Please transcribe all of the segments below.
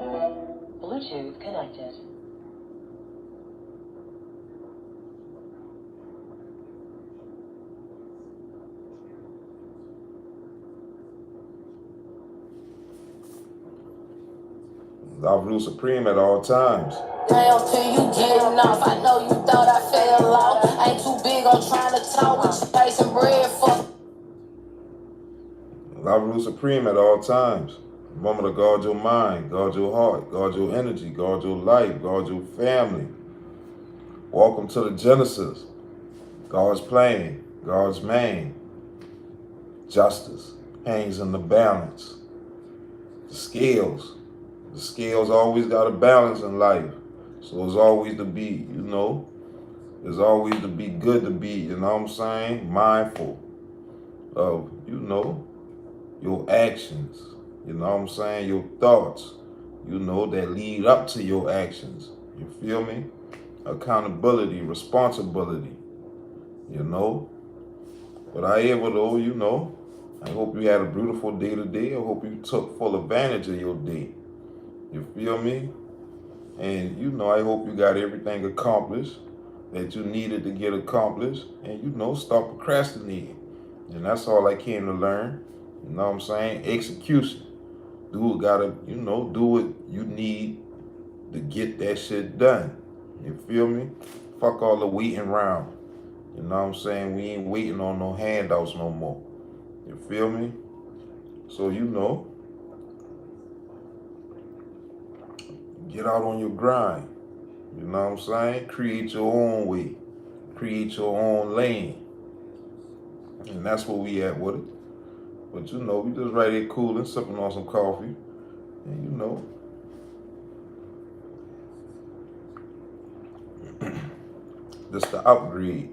Bluetooth connected. LoveRuledSupreme at all times. Damn, till you getting off. I know you thought I fell off. Ain't too big on trying to talk with you, chasing bread for. LoveRuledSupreme at all times. Remember to guard your mind, guard your heart, guard your energy, guard your life, guard your family. Welcome to the Genesis. God's plan, God's man. Justice hangs in the balance. The scales. The scales always got a balance in life. So it's always to be, it's always to be good to be, mindful of, your actions, your thoughts, that lead up to your actions. You feel me? Accountability, responsibility, But I hope you had a beautiful day today. I hope you took full advantage of your day. You feel me? And, I hope you got everything accomplished that you needed to get accomplished. And, stop procrastinating. And that's all I came to learn. Execution. Do what you need to get that shit done. You feel me? Fuck all the waiting around. We ain't waiting on no handouts no more. You feel me? So, get out on your grind. Create your own way. Create your own lane. And that's where we at with it. But we just right here cooling, sipping on some coffee. And this the upgrade.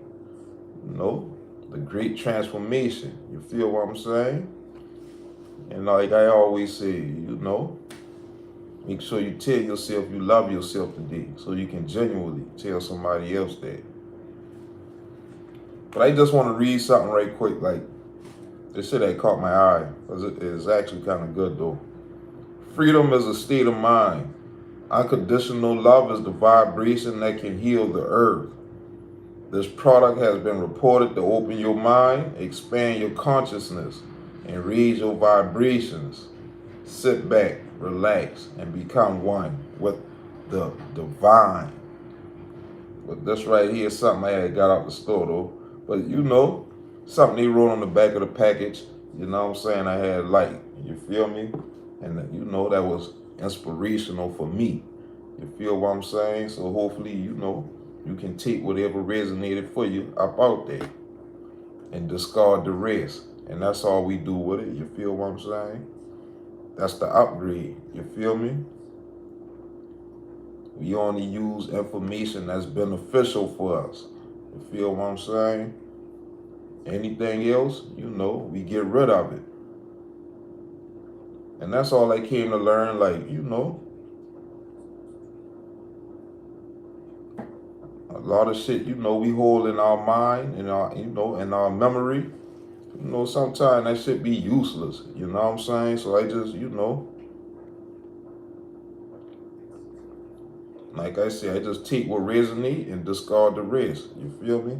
The great transformation. You feel what I'm saying? And like I always say, make sure you tell yourself you love yourself today so you can genuinely tell somebody else that. But I just want to read something right quick. Like, this shit that caught my eye, because it is actually kind of good though. Freedom is a state of mind. Unconditional love is the vibration that can heal the earth. This product has been reported to open your mind, expand your consciousness, and raise your vibrations. Sit back, relax, and become one with the divine. But this right here is something I had got out the store though. But something they wrote on the back of the package, I had light. You feel me? And that was inspirational for me. You feel what I'm saying? So hopefully, you can take whatever resonated for you up out there and discard the rest. And that's all we do with it. You feel what I'm saying? That's the upgrade. You feel me? We only use information that's beneficial for us. You feel what I'm saying? Anything else, we get rid of it. And that's all I came to learn, like, a lot of shit, we hold in our mind, in our memory. Sometimes that shit be useless. You know what I'm saying? So I just, like I said, I just take what resonates and discard the rest. You feel me?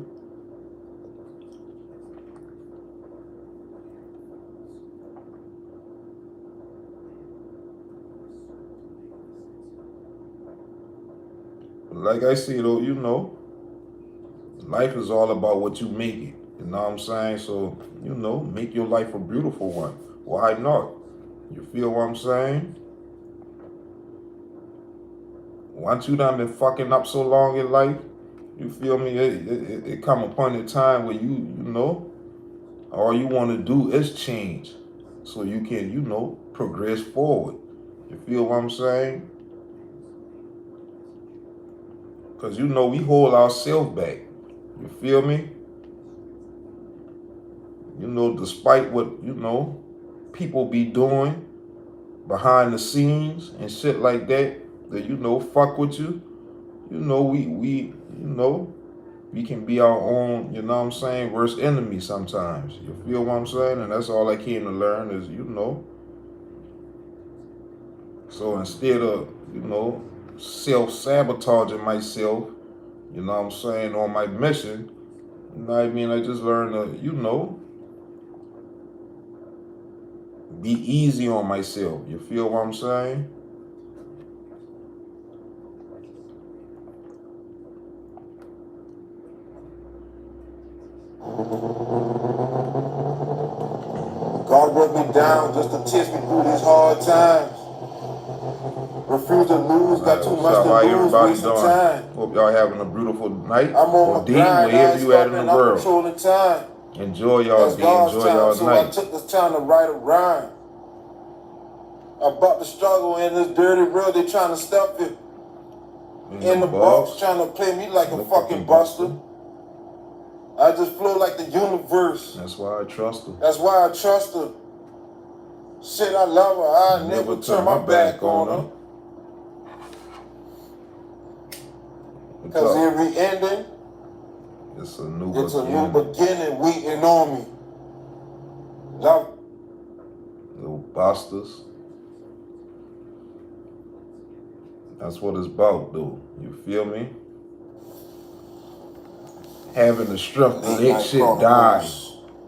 Like I said, though, life is all about what you make it. You know what I'm saying? So, make your life a beautiful one. Why not? You feel what I'm saying? Once you done been fucking up so long in life, you feel me? It come upon a time where all you want to do is change. So you can, progress forward. You feel what I'm saying? Because, we hold ourselves back. You feel me? Despite what, people be doing behind the scenes and shit like that, fuck with you. We can be our own, worst enemy sometimes. You feel what I'm saying? And that's all I came to learn is, So instead of, self-sabotaging myself, you know what I'm saying, on my mission, you know what I mean, I just learned to, be easy on myself. You feel what I'm saying? God brought me down just to test me through these hard times. Refuse to lose, got too much to lose, wasting time. Hope y'all having a beautiful night or day, wherever you at in the world. Enjoy y'all day, enjoy y'all night. So I took this time to write a rhyme about the struggle in this dirty world. They trying to stop it in the box, trying to play me like a fucking buster. I just flow like the universe. That's why I trust her. That's why I trust her. Shit, I love her. I never turn my back on her. Because every ending, it's a new beginning waiting on me. Love. Little busters. That's what it's about, dude. You feel me? Having the strength to let shit die.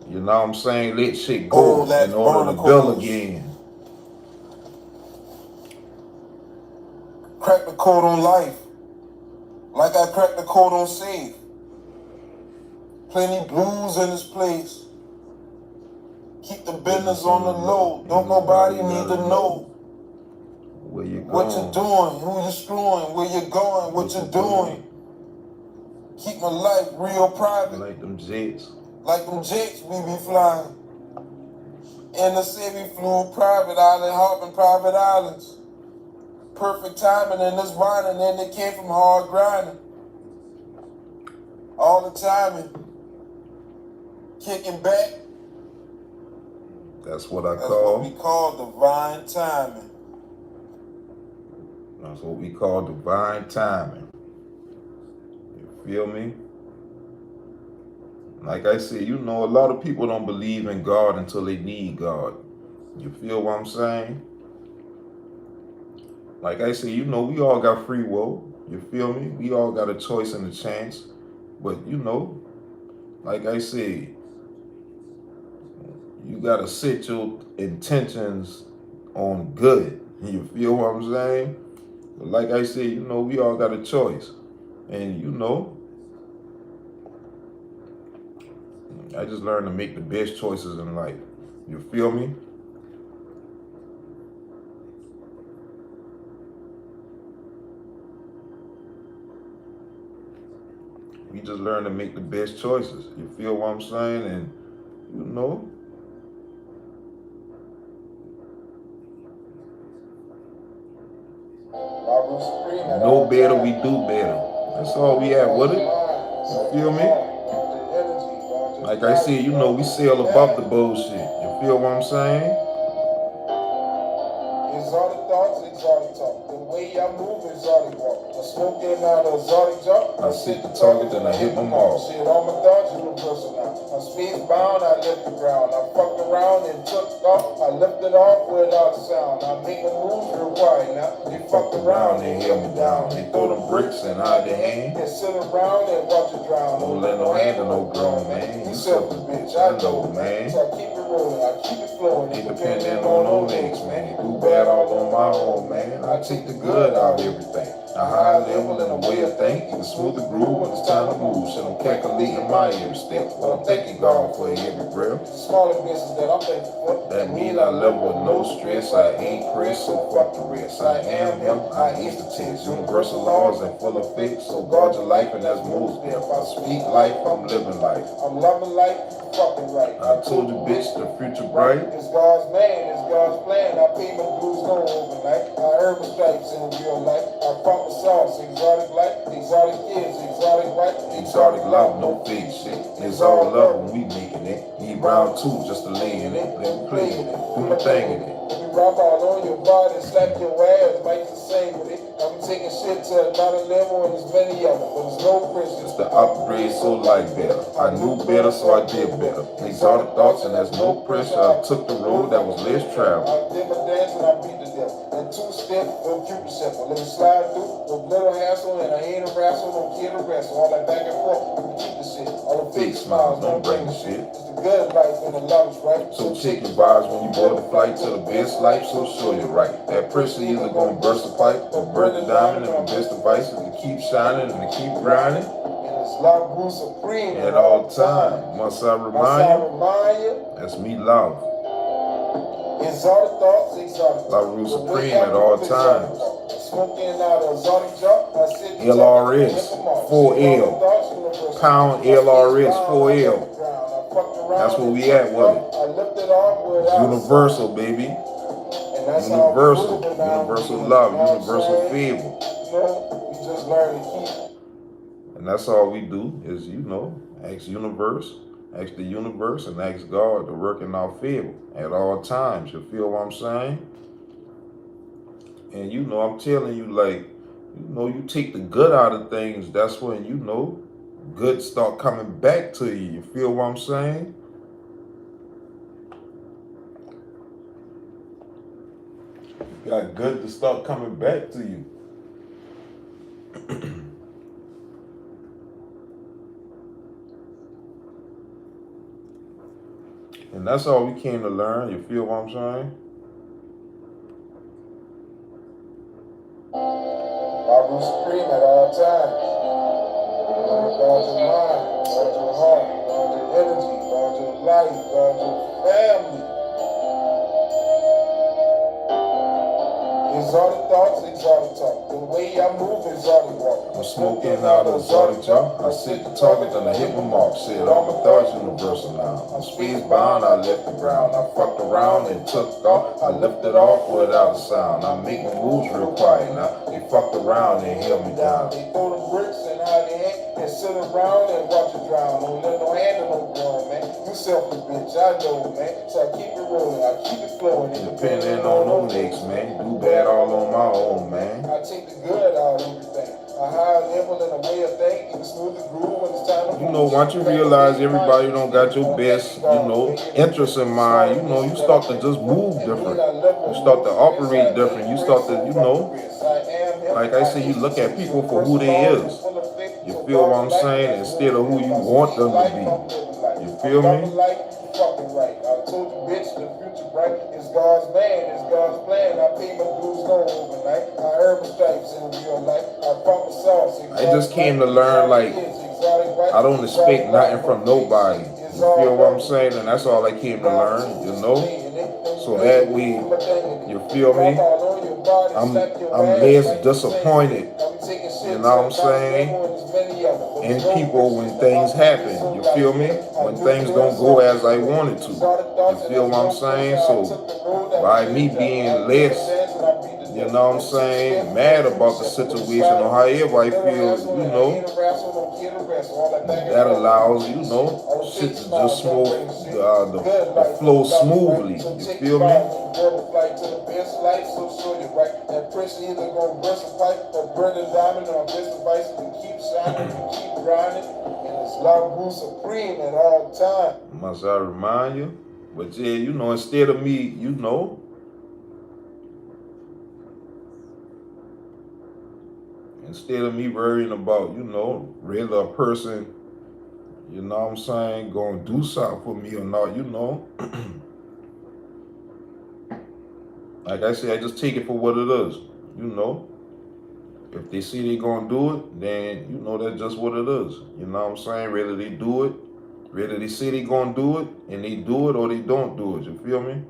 You know what I'm saying? Let shit go in order to build again. Crack the code on life. Like I cracked the code on save. Plenty blues in this place. Keep the business on the low. Don't nobody need to know where you going, what you're doing, who you screwing, where you're going, what you're doing. Keep my life real private. Like them jets. Like them jets we be flying. In the city, flew private island, hopping private islands. Perfect timing in this whining, and it came from hard grinding. All the timing. Kicking back. That's what we call divine timing. That's what we call divine timing. You feel me? Like I said, a lot of people don't believe in God until they need God. You feel what I'm saying? Like I said, we all got free will. You feel me? We all got a choice and a chance. But, like I said, you got to set your intentions on good. You feel what I'm saying? But like I said, we all got a choice. And, I just learned to make the best choices in life. You feel me? We just learn to make the best choices. You feel what I'm saying? And, know better, we do better. That's all we have with it. You feel me? Like I said, we sail above the bullshit. You feel what I'm saying? Exotic thoughts, exotic talk. The way I move, exotic walk. I smoke in out of exotic job. I sit the target, then I hit them all. Shit, all my thoughts universal now. I'm speed bound, I lift the ground. I fucked around and took off. I lifted off without sound. I make a move real quiet now. They fucked around, they held me down. They throw them bricks and hide their hand. They sit around and watch it drown. Don't let no hand to no grown man. You selfish bitch, I know, man. So I keep it rolling, I keep it flowing. Ain't depending on no niggas, man. Do bad all on my own, man. I take the good out of everything. A high level and a way of thinking. A smoother groove when it's time to move. So I'm calculating my every step. Well, I'm thanking God for every breath. Smaller business that I'm thankful for. That mean I live with no stress. I ain't pressed, so fuck the rest. I am him, I is the test. Universal laws and full effect. So guard your life and that's most death. I speak life, I'm living life. I'm loving life, fucking right. I told you, bitch, the future bright. It's God's man, it's God's plan. I pay my dues no overnight. I earn my stripes in real life. I pump the sauce, exotic life, exotic kids, exotic wife, exotic love, no fake shit. It's all love when we making it. Need round two just to lay in it. Let me play in it, do my thing in it. If you rock all on your body, slap your ass, might the same with it. I'm taking shit to another level and there's many of them, but there's no pressure. It's the upgrade, so like better. I knew better, so I did better. Exotic thoughts and there's no pressure. I took the road that was less traveled. I did my dance and I beat the death. two-step or Cupid step. Let me slide through with little hassle and I ain't a wrestle, don't care to wrestle. All that back and forth, we can keep the shit. All the fake smiles, don't bring the shit. It's the good life and the love is right. So check your vibes when you board the flight to the best life, so sure you're right. That pressure either gonna burst the pipe or burn the diamond, and the best advice is to keep shining and to keep grinding. LoveRuledSupreme at all times. Must I remind you? That's me, Love. Exotic thoughts, exotic. LoveRuledSupreme at all times. Smoking out of exotic job. LRS, 4L. Pound LRS, 4L. That's where we at with it. Universal, baby. Universal. Universal love. Universal favor. We just learn to keep. And that's all we do is, ask ask the universe and ask God to work in our favor at all times. You feel what I'm saying? And I'm telling you, you take the good out of things, that's when, good start coming back to you. You feel what I'm saying? You got good to start coming back to you. And that's all we came to learn. You feel what I'm saying? LoveRuledSupreme at all times. Guard your mind, guard your heart, guard your energy, guard your life, guard your family. Exotic thoughts, exotic talk. The way I move, exotic walk. I'm smoking out of exotic jump. I sit the target, then I hit my mark. Said all my thoughts universal now. I'm space bound, I left the ground. I fucked around and took off. I lifted off without a sound. I make my moves real quiet now. They fucked around and held me down. They throw the bricks and hide their hand and sit around and watch it drown. Don't let no hand in no ground, man. You selfish bitch, I know, man. So I keep it rolling, I keep it flowing. Depending on no next, man. Do bad all on my own, man. I take the good out of everything. A high level and a way of thinking, smooth the groove when it's time to once you realize everybody don't got your best, interests in mind, you start to just move different. You start to operate different. You start to, like I say, you look at people for who they is. You feel what I'm saying? Instead of who you want them to be. You feel me? I told you, bitch, the future bright. It's God's man, it's God's plan. I pay my dues no overnight. I earn my stripes in real life. I promise sauce. I just came to learn, I don't expect nothing from nobody. You feel what I'm saying? And that's all I came to learn, So that way, you feel me? I'm less disappointed, you know what I'm saying? In people when things happen, you feel me? When things don't go as I wanted to. You feel what I'm saying? So by me being less, you know what I'm saying, mad about the situation or however I feel, that allows, shit to just the flow smoothly. You feel me? That pressure either gonna burst a pipe or burn a diamond. Our best advice is to keep shining, to keep grinding, and it's LoveRuledSupreme at all times. Must I remind you? But yeah, instead of me, instead of me worrying about, whether a person, you know what I'm saying, gonna do something for me or not, like I said, I just take it for what it is, If they see they gonna do it, then, that's just what it is. You know what I'm saying? Whether they do it, whether they say they gonna do it, and they do it, or they don't do it. You feel me?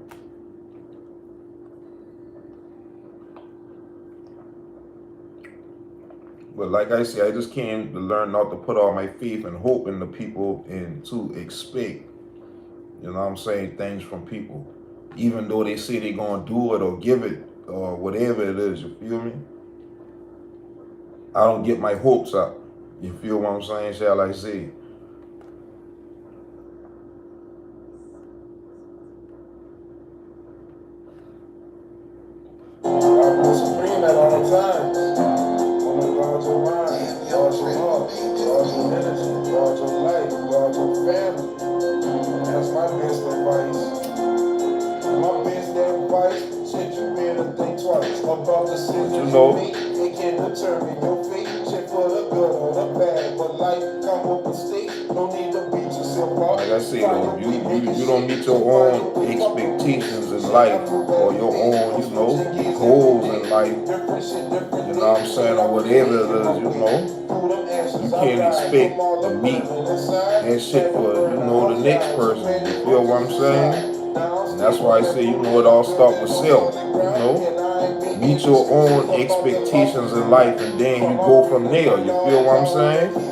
But like I said, I just came to learn not to put all my faith and hope in the people and to expect, you know what I'm saying, things from people. Even though they say they're going to do it or give it or whatever it is, you feel me? I don't get my hopes up. You feel what I'm saying, shall I say? LoveRuledSupreme at all times. Guard your mind, guard your heart, guard your energy, guard your life, guard your family. That's my best advice. My best advice, shit, you better think twice. twice about the decisions you know, you make. It can determine your fate. Shit for the good or the bad, but life come with mistakes. No need to beat yourself up. like I say though, you don't meet your own expectations in life or your own, you know, goals in life, you know what I'm saying, or whatever it is, you know. You can't expect to meet that shit for, you know, the next person. You feel what I'm saying? And that's why I say, you know, it all starts with self, you know. Meet your own expectations in life and then you go from there. You feel what I'm saying?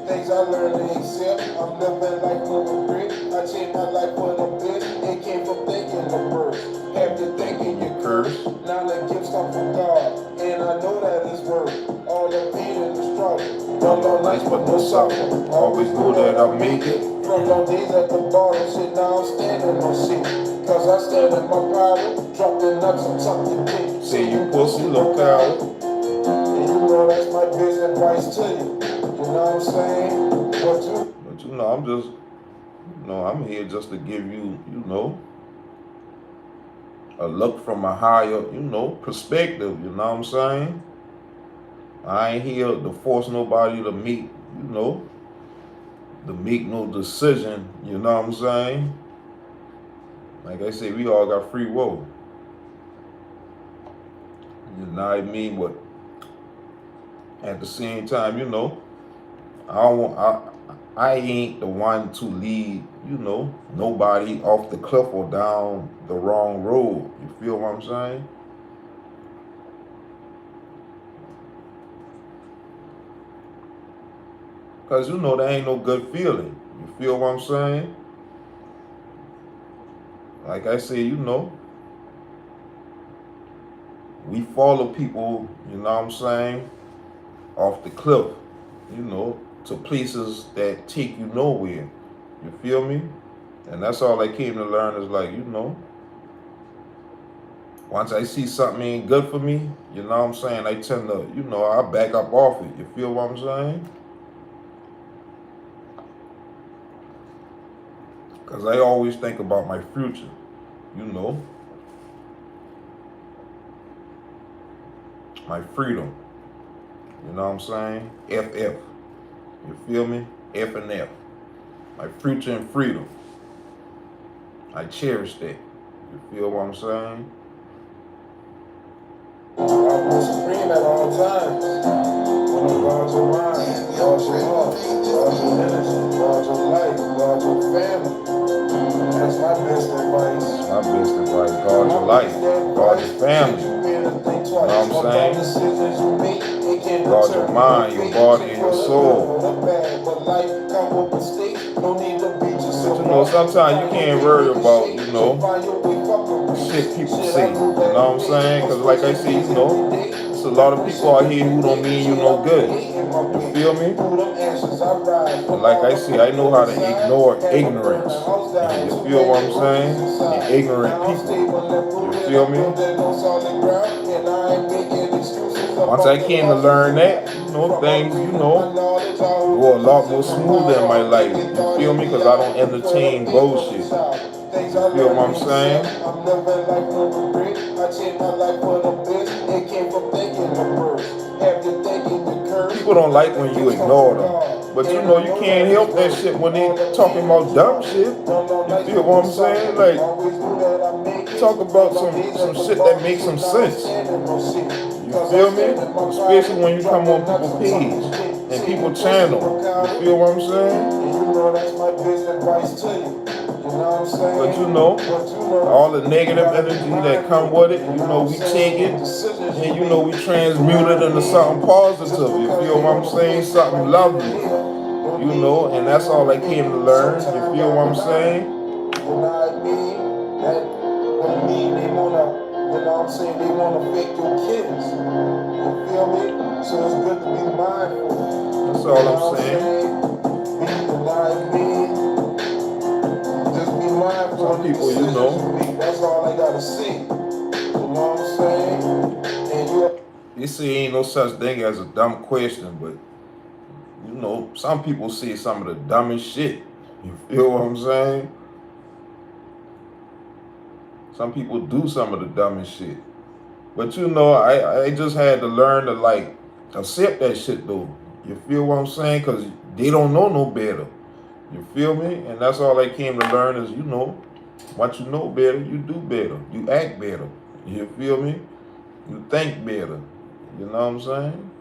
Things I learned to accept. I'm living life with regret. I changed my life for the best. It came from thinking the worst. After thinking you curse. Now the gifts come from God. And I know that it's worth all the pain and the struggle. No nights but no suffer. Always know that I'll make it. From long days at the bottom, shit, now I'm standing on shit. Cause I stand in my power. Drop the nuts and tuck the dick. Say you pussy, look out. And you know that's my best advice to you. You know what I'm saying? But you know, I'm just, you know, I'm here just to give you, you know, a look from a higher, you know, perspective. You know what I'm saying? I ain't here to force nobody to meet, you know, to make no decision. You know what I'm saying? Like I say, we all got free will. You know what I mean? But at the same time, you know, I ain't the one to lead, you know, nobody off the cliff or down the wrong road. You feel what I'm saying? Because, you know, there ain't no good feeling. You feel what I'm saying? Like I say, you know, we follow people, you know what I'm saying, off the cliff, you know, to places that take you nowhere. You feel me? And that's all I came to learn is like, you know, once I see something ain't good for me, you know what I'm saying, I tend to, you know, I back up off it. You feel what I'm saying? Because I always think about my future, you know, my freedom. You know what I'm saying? FF. You feel me? F and F. My future and freedom. I cherish that. You feel what I'm saying? LoveRuledSupreme at all times. When I'm guard your mind, guard your heart, guard your energy, guard your life, guard your family. That's my best advice. My best advice, guard your life, guard your family. You know what I'm saying? Guard your mind, your body, and your soul. But you know, sometimes you can't worry about, you know, shit people say. You know what I'm saying? Because like I say, you know, there's a lot of people out here who don't mean you no good. You feel me? And like I say, I know how to ignore ignorance. You feel what I'm saying? And ignorant people. You feel me? Once I came to learn that, you know, things, you know, go a lot more smoother in my life. You feel me? Because I don't entertain bullshit. You feel what I'm saying? People don't like when you ignore them. But you know, you can't help that shit when they talking about dumb shit. You feel what I'm saying? Like, talk about some shit that makes some sense. You feel me? Especially when you come on people's page and people channel. You feel what I'm saying? You know that's my best advice to you. You know what I'm saying? But you know, all the negative energy that come with it, you know, we take it and you know, we transmute it into something positive. You feel what I'm saying? Something lovely. You know, and that's all I came to learn. You feel what I'm saying? You know what I mean? That would mean they wanna, you know what I'm saying, they wanna fake your kids. You feel me? So it's good to be mindful. That's all I'm saying. You know what I mean? Just be mindful. Some people, you know. That's all I gotta see. You know what I'm saying? And you see, ain't no such thing as a dumb question, but you know, some people say some of the dumbest shit. You feel what I'm saying? Some people do some of the dumbest shit. But you know, I just had to learn to like accept that shit though. You feel what I'm saying? Because they don't know no better. You feel me? And that's all I came to learn is, you know, once you know better, you do better. You act better. You feel me? You think better. You know what I'm saying?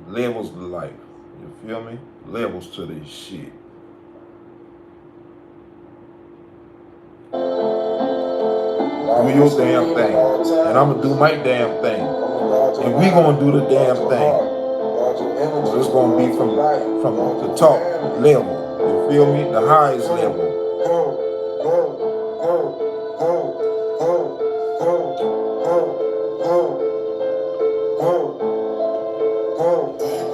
Levels to life. You feel me? Levels to this shit. Do your damn thing. And I'm going to do my damn thing. And we going to do the damn thing. So it's going to be from the top level. You feel me? The highest level.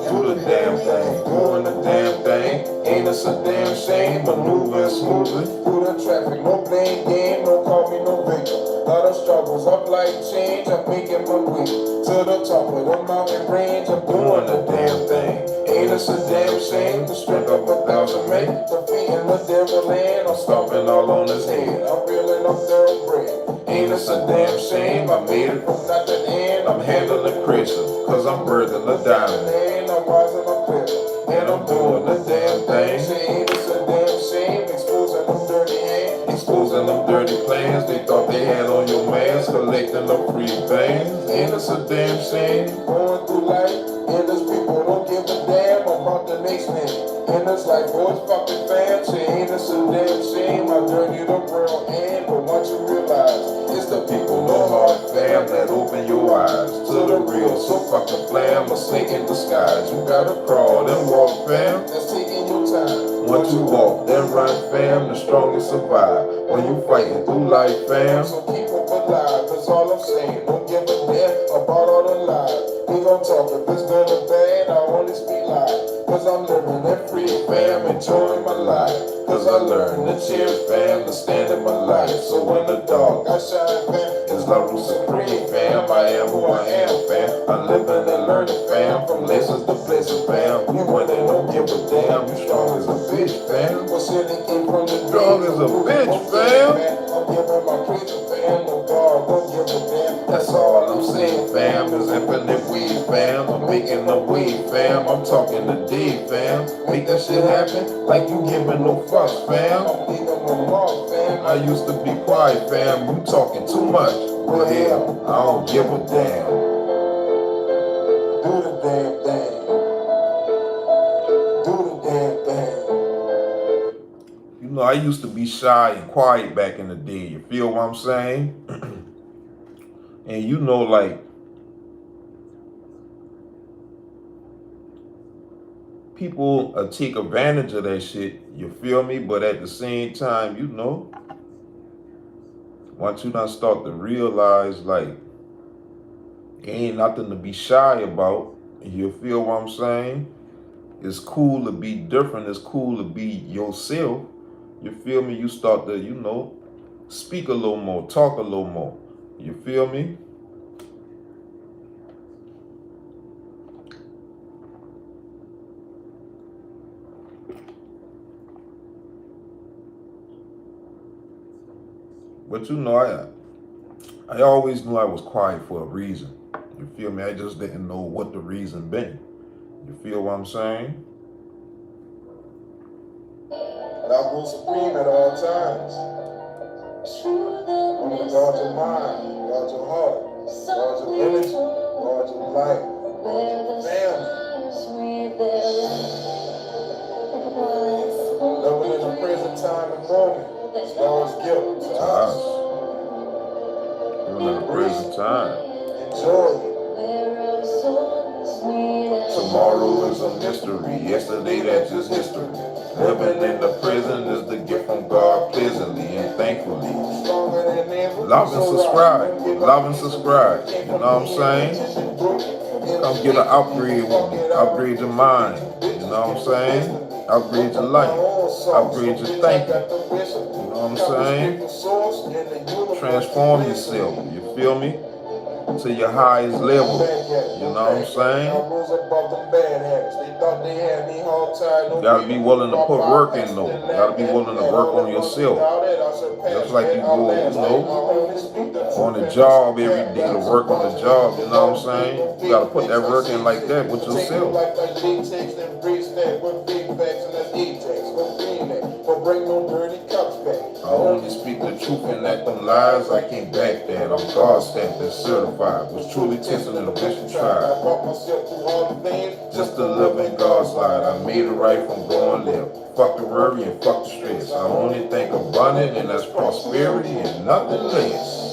Do the damn thing. Doing the damn thing. Ain't this a damn shame? Maneuvering smoothly through the traffic. No blame game. No call me no victim. Lot of struggles. Up like change. I'm making my way to the top of the mountain range. I'm doing the damn thing. Ain't this a damn shame? The strength of 1,000 men. Defeating the devil land. I'm stomping all on his head. I'm reeling up thoroughbred. Ain't this a damn shame? I made it from not to end. I'm handling pressure. Cause I'm birthing the diamond. I'm rising up clear. And I'm doing the damn thing. Ain't this a damn shame? Exposing them dirty hands. Exposing them dirty plans they thought they had on your mans. Collecting the free things. Ain't this a damn shame? Going through life. And there's people don't give a damn about the next man. And it's like, boys, fucking fam. Ain't this a damn shame? I dirty the world and but once you realize it's the people, no hard fam, that open your eyes to the real. So fucking flam, a snake in disguise. You gotta crawl, then walk fam. That's taking your time. Once you walk, then run fam. The strongest survive when you fighting through life fam. So keep up alive, that's all I'm saying. Don't give a damn about all the lies. We gon' talk if it's good or bad, I only speak lies. Cause I'm living that free fam, enjoying my life. Cause I learned to cheer fam, to stand in my life. So when the dark I shine fam, it's LoveRuledSupreme fam. I am who I am fam. I living and learning fam, from lessons to blessings fam. We winning, don't give a damn. You strong as a bitch fam. What's it that came from the strong as a bitch fam. I'm giving my praise to fam, no God, don't give a damn. That's all I'm saying fam, is infinite weed fam. I'm making the weed fam, I'm talking to D fam. Make that shit happen like you giving no fucks fam. I'm leaving no mark fam. I used to be quiet fam, you talking too much. Well hell, I don't give a damn. Do the damn thing. Do the damn thing. You know, I used to be shy and quiet back in the day. You feel what I'm saying? And you know, like, people take advantage of that shit, you feel me? But at the same time, you know, once you done start to realize, like, it ain't nothing to be shy about, you feel what I'm saying? It's cool to be different, it's cool to be yourself, you feel me? You start to, you know, speak a little more, talk a little more, you feel me? But you know, I always knew I was quiet for a reason. You feel me? I just didn't know what the reason been. You feel what I'm saying? LoveRuledSupreme at all times. I'm gonna guard your mind, guard your heart, guard your energy, guard your life, guard your family. Living in the present time and moment. As far as guilt to us. Living in the present time. Enjoy it. Tomorrow is a mystery. Yesterday, that's just history. Living in the present is the gift from God pleasantly and thankfully. Love and subscribe. Love and subscribe. You know what I'm saying? Come get an upgrade with me. Upgrade your mind. You know what I'm saying? Upgrade your life. Upgrade your thinking. You know what I'm saying? Transform yourself. You feel me? to your highest level. You know what I'm saying? You gotta be willing to put work in though. You gotta be willing to work on yourself. Just like you go, on the job every day to work on the job, you know what I'm saying? You gotta put that work in like that with yourself. I only speak the truth and let them lies. I can't back that. I'm God stamped and certified. Was truly tested in the bishop tribe. Just to live in God's light. I made it right from going left. Fuck the worry and fuck the stress. I only think abundant and that's prosperity and nothing less.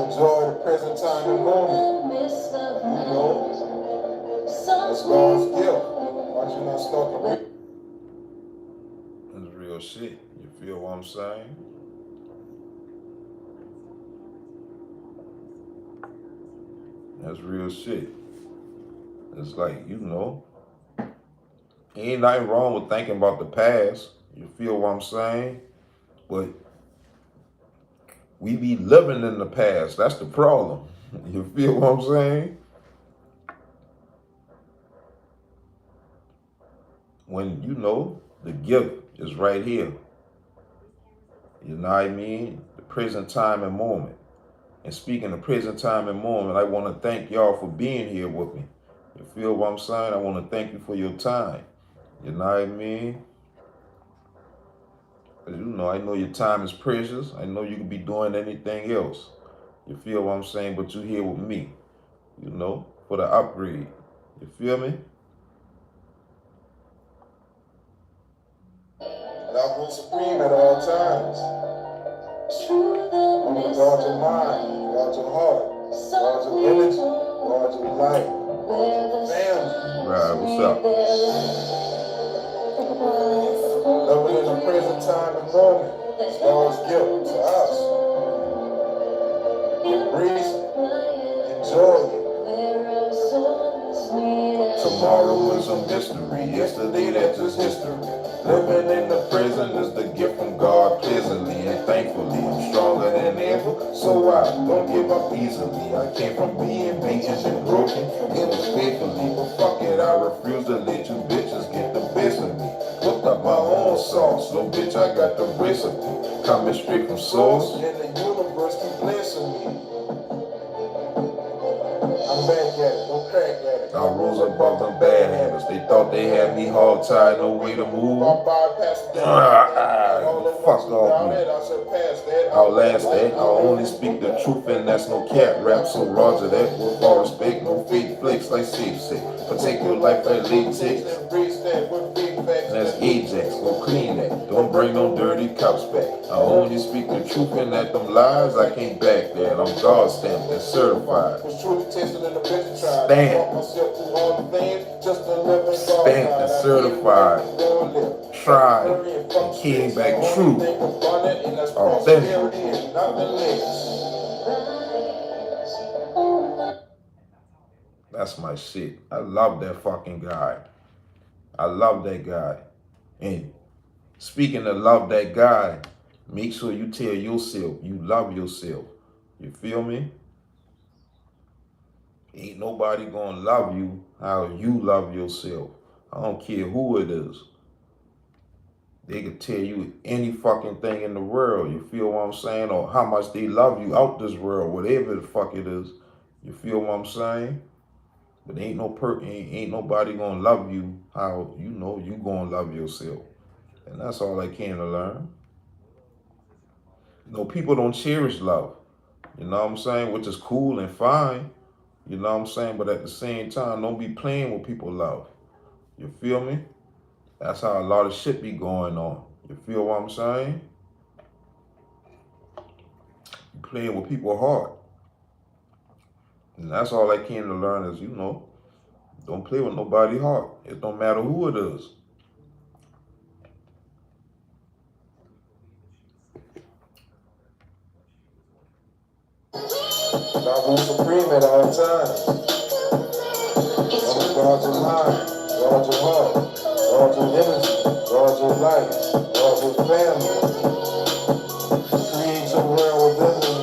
Enjoy the present time and moment. That's God's gift. Why don't you not start the read? That's real shit. You feel what I'm saying? That's real shit. It's like, ain't nothing wrong with thinking about the past. You feel what I'm saying? But we be living in the past. That's the problem. You feel what I'm saying? When the gift is right here. You know what I mean? The present time and moment. And speaking of present time and moment, I want to thank y'all for being here with me. You feel what I'm saying? I want to thank you for your time. You know what I mean? I know your time is precious. I know you could be doing anything else. You feel what I'm saying? But you're here with me, for the upgrade. You feel me? LoveRuledSupreme at all times. I'm gonna guard your mind, guard your heart, guard your energy, guard your life, guard your family. Right, what's up? Living in the present time and moment. It's God's gift to us. Embrace it. Enjoy it. Tomorrow is a mystery. Yesterday, that's just history. Living in the present is the gift from God pleasantly and thankfully. I'm stronger than ever, so I don't give up easily. I came from being beaten and broken. It was faithfully, but fuck it, I refuse to let you bitches get the best of me. Cooked up my own sauce, no bitch, I got the recipe. Coming straight from source, and the universe keep blessing me. I'm back at it, don't crack at it. I rose above them bad habits. They thought they had me hog tied, no way to move. Fuck off me. I'll last that. I'll only speak the truth and that's no cat rap. So roger that. With all respect, no fake flicks like safe sick. Protect your life like latex. That's Ajax, go clean that. Don't bring no dirty cops back. I only speak the truth and at them lies, I can't back that. I'm God stamped and certified. Stamped. Stamped and certified. Tried and came back true. Authentic. That's my shit. I love that fucking guy. I love that guy. And speaking of love that guy, make sure you tell yourself you love yourself. You feel me? Ain't nobody gonna love you how you love yourself. I don't care who it is. They could tell you any fucking thing in the world. You feel what I'm saying? Or how much they love you out this world, whatever the fuck it is. You feel what I'm saying? But ain't nobody gonna love you how you gonna love yourself. And that's all I came to learn. People don't cherish love. You know what I'm saying? Which is cool and fine. You know what I'm saying? But at the same time, don't be playing with people love. You feel me? That's how a lot of shit be going on. You feel what I'm saying? You playing with people's heart. And that's all I came to learn is, don't play with nobody's heart. It don't matter who it is. LoveRuledSupreme at all times. Guard your mind, guard your heart, guard your energy, guard your life, guard your family. Create your world within this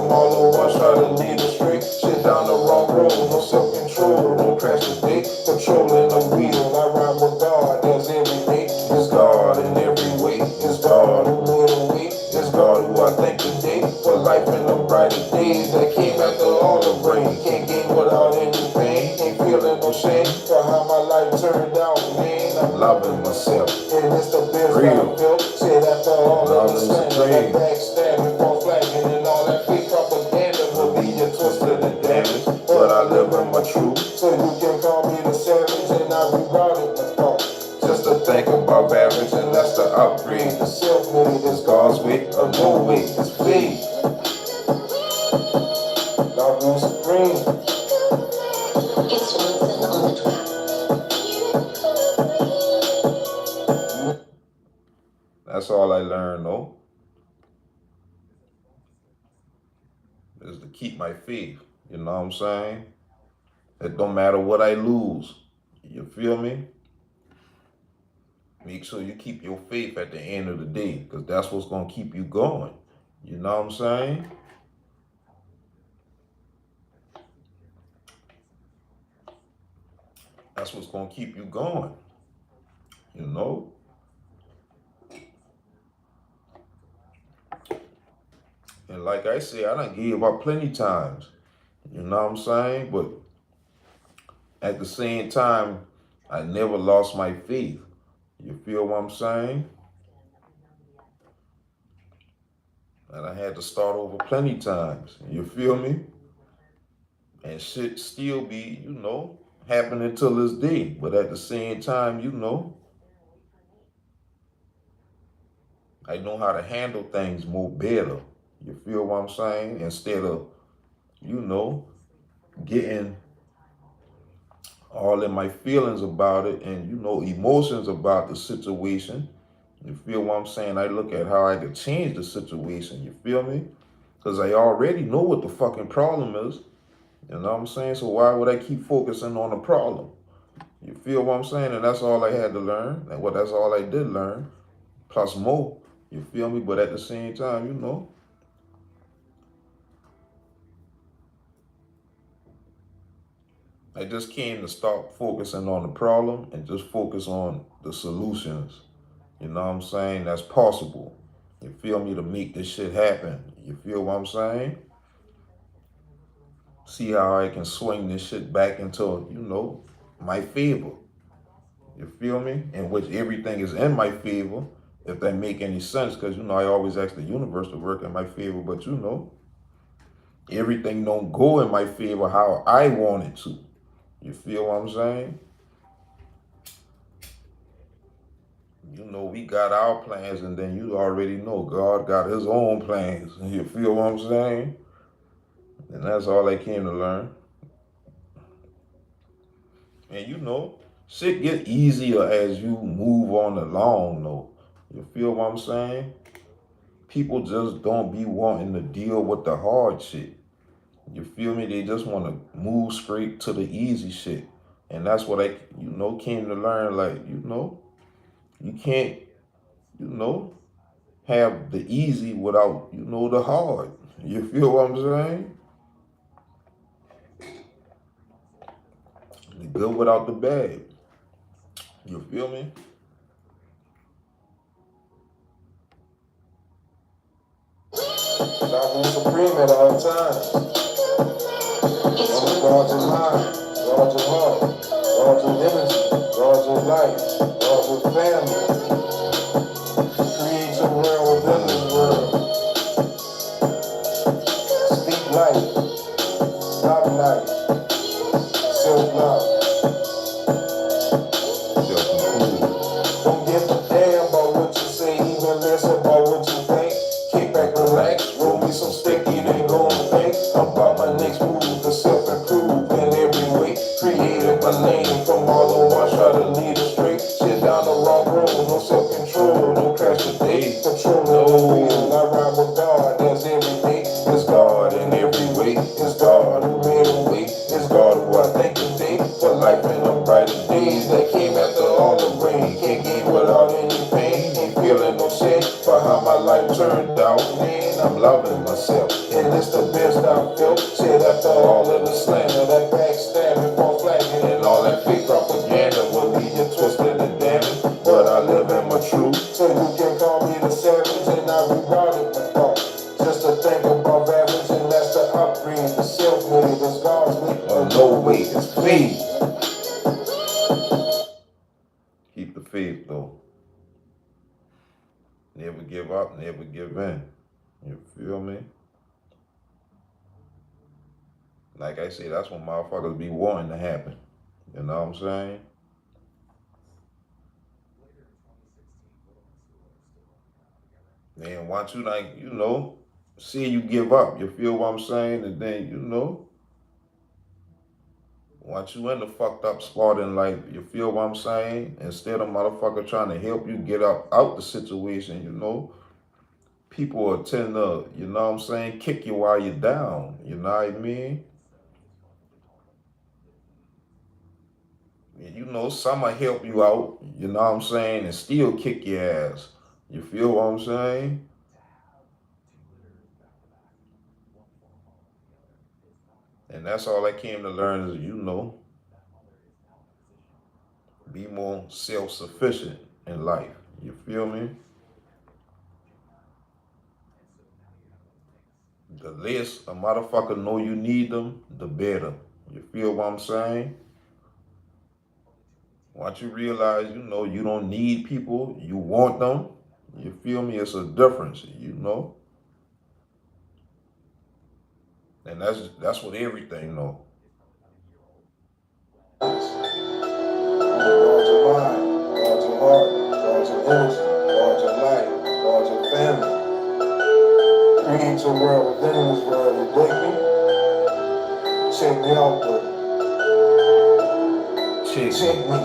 from all the ones try to lead astray. Shit down the wrong road, no self-control, don't crash the day. Controlling the wheel, I ride with God, that's every day. It's God in every way, it's God who made a way. It's God who I thank today for life and the brighter days that came after all the rain. Can't gain without any pain, ain't feeling no shame for how my life turned out, man. I'm Loving myself. and it's the best Real. I felt. Shit after all of the slander, LoveRuledSupreme. that backstabbing, false flagging, and all that fake propaganda will be your twist of the damage. But I live in my truth, so you can call me the savage, and I rerouted my thought. Just to think about average, and that's the upgrade. The self-made is God's way or no way. it's faith. LoveRuledSupreme. It's Johnson on the track. That's all I learned, though, is to keep my faith. You know what I'm saying? It don't matter what I lose. You feel me? Make sure you keep your faith at the end of the day, because that's what's going to keep you going. You know what I'm saying? That's what's going to keep you going. You know? And like I said, I done gave up plenty times. You know what I'm saying? But at the same time, I never lost my faith. You feel what I'm saying? And I had to start over plenty times. You feel me? And shit still be, happening till this day. But at the same time, I know how to handle things more better. You feel what I'm saying? Instead of, getting all in my feelings about it and, emotions about the situation. You feel what I'm saying? I look at how I could change the situation. You feel me? Because I already know what the fucking problem is. You know what I'm saying? So why would I keep focusing on the problem? You feel what I'm saying? And that's all I had to learn. And that's all I did learn. Plus more. You feel me? But at the same time, I just came to stop focusing on the problem and just focus on the solutions. You know what I'm saying? That's possible. You feel me? To make this shit happen. You feel what I'm saying? See how I can swing this shit back into, my favor. You feel me? In which everything is in my favor, if that make any sense, because, I always ask the universe to work in my favor, but, everything don't go in my favor how I want it to. You feel what I'm saying? We got our plans, and then you already know God got his own plans. You feel what I'm saying? And that's all I came to learn. And shit get easier as you move on along, though. You feel what I'm saying? People just don't be wanting to deal with the hard shit. You feel me? They just want to move straight to the easy shit. And that's what I, came to learn. Like, you can't, have the easy without, the hard. You feel what I'm saying? The good without the bad. You feel me? LoveRuledSupreme at all times. Guard your mind, guard your heart, guard your energy, guard your life, guard your family. Create your world within this world. Speak life, love life, self-love. Don't give a damn about what you say, even less about what you think. Kick back, relax, roll me some sticky, then go and think about my next move to self-improve in every way. Created my lane from all the ones try to lead astray. Shit down the wrong road, no self-control, don't crash the day. Controlling the wheel, I ride with God, that's every day. It's God in every way, it's God who made a way. It's God who I thank today for life and the brighter days that came after all the rain. Can't gain without any pain, ain't feeling no shame for how my life turned out. Man, I'm loving myself, and it's the best upbringing, the self-made, that's God's way. No way, it's faith. Keep the faith though. Never give up, never give in. You feel me? Like I say, that's what motherfuckers be wanting to happen. You know what I'm saying? Then once you like, see you give up, you feel what I'm saying? And then, once you in the fucked up spot in life, you feel what I'm saying? Instead of motherfucker trying to help you get out the situation, people will tend to, you know what I'm saying, kick you while you're down. You know what I mean? Some will help you out, you know what I'm saying, and still kick your ass. You feel what I'm saying? And that's all I came to learn is, be more self-sufficient in life. You feel me? The less a motherfucker know you need them, the better. You feel what I'm saying? Once you realize, you don't need people, you want them. You feel me? It's a difference, And that's what everything know. Guard your mind, guard your heart, guard your energy, guard your life, guard your family. Create your world within this world. You dig me? Check me out, though. Check me.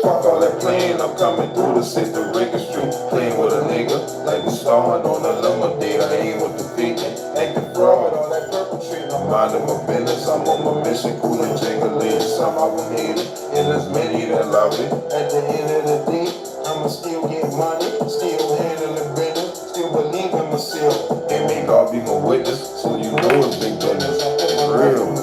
Fuck all that playing, I'm coming through the system, breaking street, playing with a nigga, like we starring on a limo date. I ain't with the faking, acting fraud, all that perpetrating. I'm minding my business, I'm on my mission, cool and jingling. Some of them hate it, and there's many that love it. At the end of the day, I'ma still get money, still handling business, still believe in myself. And may God be my witness, so you know it's big business. Real.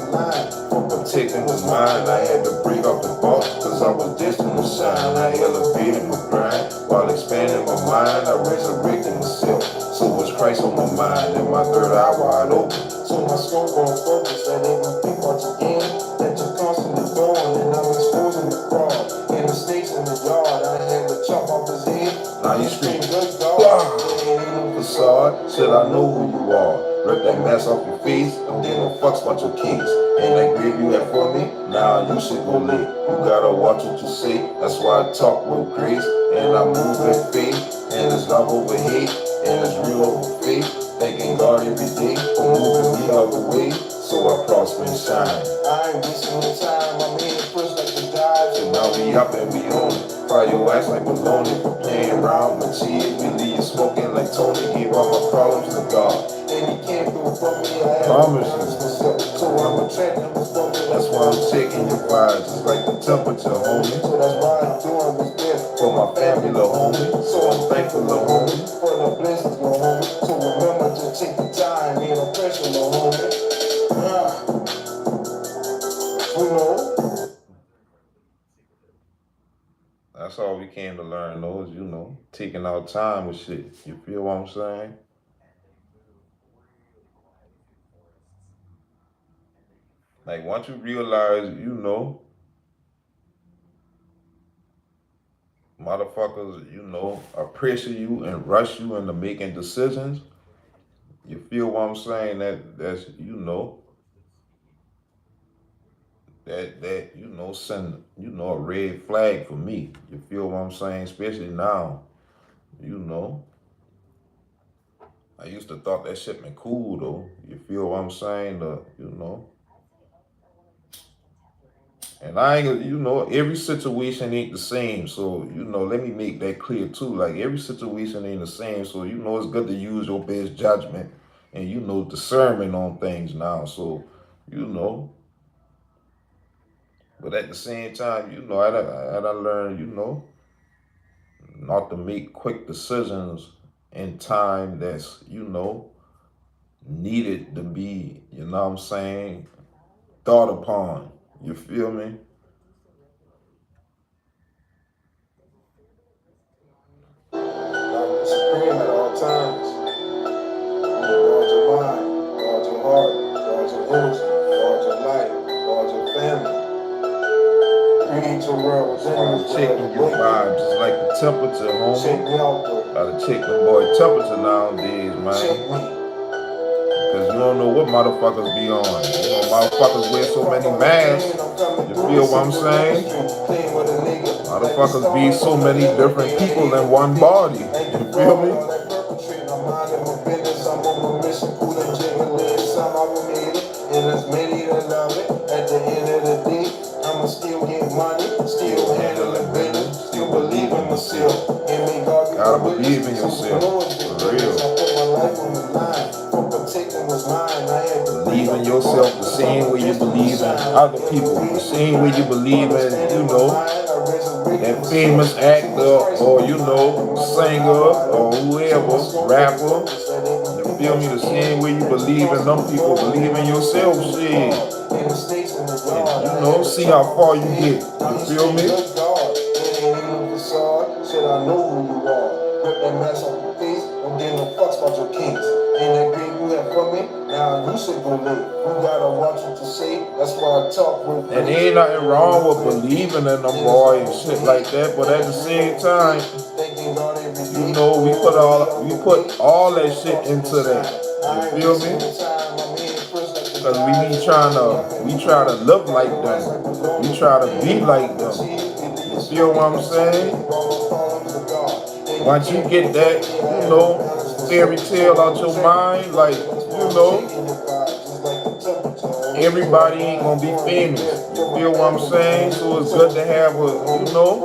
Protecting the mind, I had to break off the box, cause I was destined to shine. I elevated my grind, while expanding my mind, I resurrected myself. So was Christ on my mind, and my third eye wide open. So my scope on focus, that ain't my think about your game, that you're constantly throwing, and I'm exposing the fraud. And the snakes in the yard, I had to chop off his head. Now you scream, good dog. facade, said I know who you are. Rip that mask off your face, and then no fucks about your kids. And that grave you had for me, now you should go late. You gotta watch what you say, that's why I talk with grace. And I move with faith, and it's love over hate, and it's real over faith. Thanking God every day for moving me out the way, so I prosper and shine. I ain't wasting no time, I'm in first like the dive. So now we up and we on it. Fry your ass like baloney for playing around with cheese. We leave you smoking like Tony. Gave all my problems to God. And he can't do it for me. I Promise you. myself. So I'm attracting the stuff. That's why I'm checking your vibes. It's like the temperature, homie. So that's why I'm doing this best for my family, little homie. So I'm thankful, little homie. For the blessings, little homie. So remember to take the time, ain't no pressure, little homie. You know. That's all we came to learn, though, is, taking our time with shit. You feel what I'm saying? Like, once you realize, motherfuckers, appreciate you and rush you into making decisions, you feel what I'm saying? That's, send, a red flag for me. You feel what I'm saying? Especially now, I used to thought that shit been cool though. You feel what I'm saying? And I ain't, every situation ain't the same. So, let me make that clear too. Like every situation ain't the same. So, it's good to use your best judgment and, discernment on things now. So, but at the same time, I learned, not to make quick decisions in time that's, needed to be, thought upon. You feel me? LoveRuledSupreme at all times. Gotta check the boy temperature nowadays, man. Cause you don't know what motherfuckers be on. You know, motherfuckers wear so many masks. You feel what I'm saying? Motherfuckers be so many different people in one body. You feel me? And there's many that love it. At the end of the day, I'ma still get money, still handle it better, still believe in myself. And make God gotta believe in yourself. For real. I put my life on the line for protecting what's mine. I had to believe in yourself the same way you believe in other people, the same way you believe in, you know, that famous actor or, you know, singer or whoever, rapper. You feel me? The same way you believe in them people, believe in yourself, shit. And, you know, see how far you get. You feel me? Said I know who you are. Rip that mess off your face. Don't give no fucks about your kings. Ain't that green you have from me? Now you should go live. You gotta watch what you say. That's why I talk with. And there ain't nothing wrong with believing in them boy and shit like that. But at the same time, you know, we put all that shit into that. You feel me? Because we try to look like them. We try to be like them. You feel what I'm saying? Once you get that, you know, fairy tale out your mind, like, you know, everybody ain't gonna be famous. You feel what I'm saying? So it's good to have a, you know,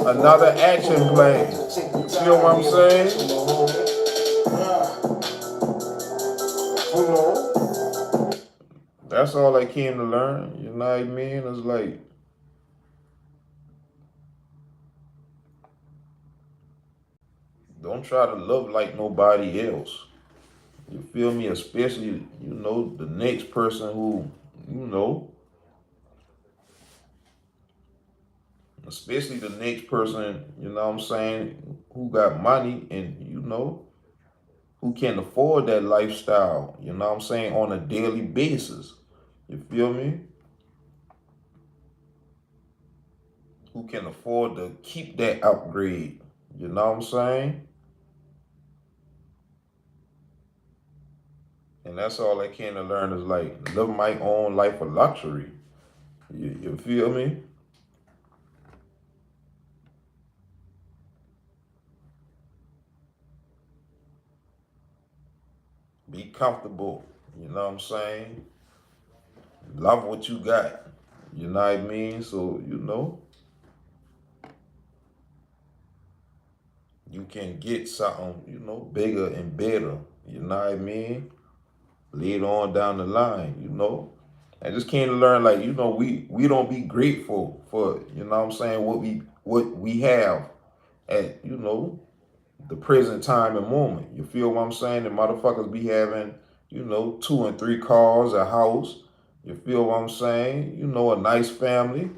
another action plan. You feel what I'm saying? That's all I came to learn. You know what I mean? It's like, don't try to love like nobody else. You feel me? Especially, you know, the next person who, you know, especially the next person, you know what I'm saying, who got money and, you know, who can afford that lifestyle, you know what I'm saying, on a daily basis. You feel me? Who can afford to keep that upgrade, you know what I'm saying? And that's all I came to learn is like live my own life of luxury. You feel me? Be comfortable. You know what I'm saying? Love what you got. You know what I mean? So, you know, you can get something, you know, bigger and better. You know what I mean? Later on down the line, you know. I just came to learn, like, you know, we don't be grateful for, you know what I'm saying, what we have at, you know, the present time and moment. You feel what I'm saying? The motherfuckers be having, you know, 2 and 3 cars, a house. You feel what I'm saying? You know, a nice family.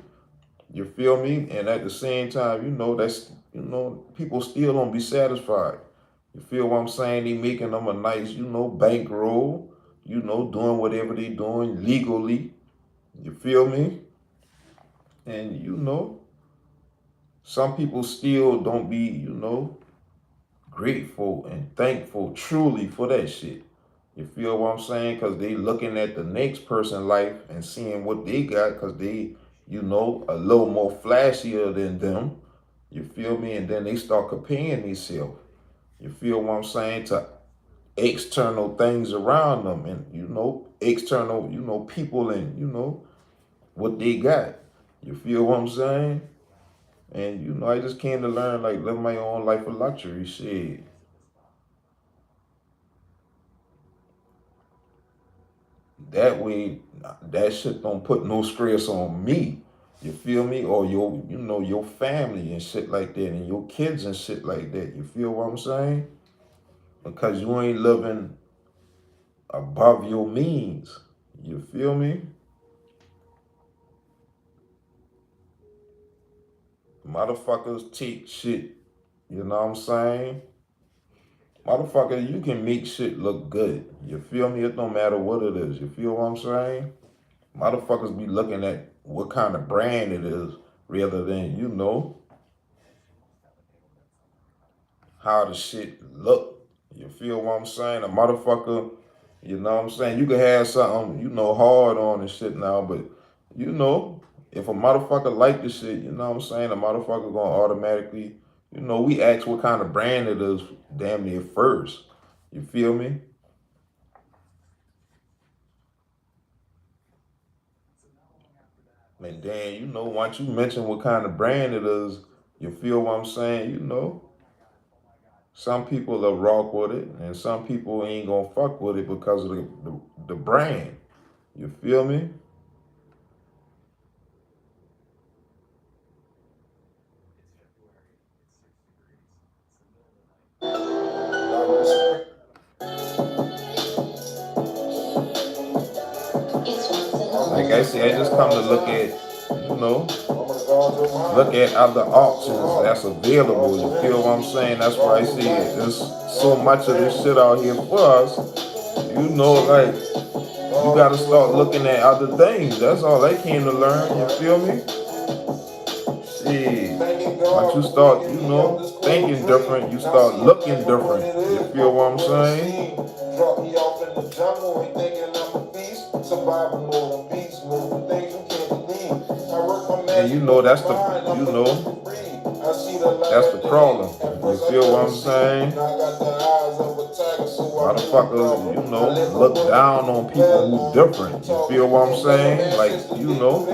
You feel me? And at the same time, you know, that's, you know, people still don't be satisfied. You feel what I'm saying? They making them a nice, you know, bankroll, you know, doing whatever they doing legally. You feel me? And, you know, some people still don't be, you know, grateful and thankful truly for that shit. You feel what I'm saying? Because they looking at the next person's life and seeing what they got because they, you know, a little more flashier than them. You feel me? And then they start comparing themselves. You feel what I'm saying? To external things around them and, you know, external, you know, people and, you know, what they got. You feel what I'm saying? And, you know, I just came to learn, like, live my own life of luxury shit. That way, that shit don't put no stress on me. You feel me? Or your, you know, your family and shit like that, and your kids and shit like that. You feel what I'm saying? Because you ain't living above your means. You feel me? Motherfuckers take shit. You know what I'm saying? Motherfucker, you can make shit look good. You feel me? It don't matter what it is. You feel what I'm saying? Motherfuckers be looking at what kind of brand it is rather than, you know, how the shit look. You feel what I'm saying? A motherfucker, you know what I'm saying? You can have something, you know, hard on and shit now, but you know, if a motherfucker like the shit, you know what I'm saying? A motherfucker gonna automatically, you know, we ask what kind of brand it is damn near first. You feel me? And then, you know, once you mention what kind of brand it is, you feel what I'm saying? You know, some people will rock with it, and some people ain't gonna fuck with it because of the brand. You feel me? It's Watson on Like the I track. said, I just come to look at, you know, look at other options that's available. You feel what I'm saying? That's why I see it. There's so much of this shit out here for us. You know, like, you gotta start looking at other things. That's all they came to learn. You feel me? Shit. Once you start, you know, thinking different, you start looking different. You feel what I'm saying? Drop me off in the jungle, ain't thinking I'm a beast. Survival mode, beast mode, the things you can't believe. I work my magic. And you know, that's the, you know, that's the problem. You feel what I'm saying? Motherfuckers, you know, look down on people who different. You feel what I'm saying? Like, you know,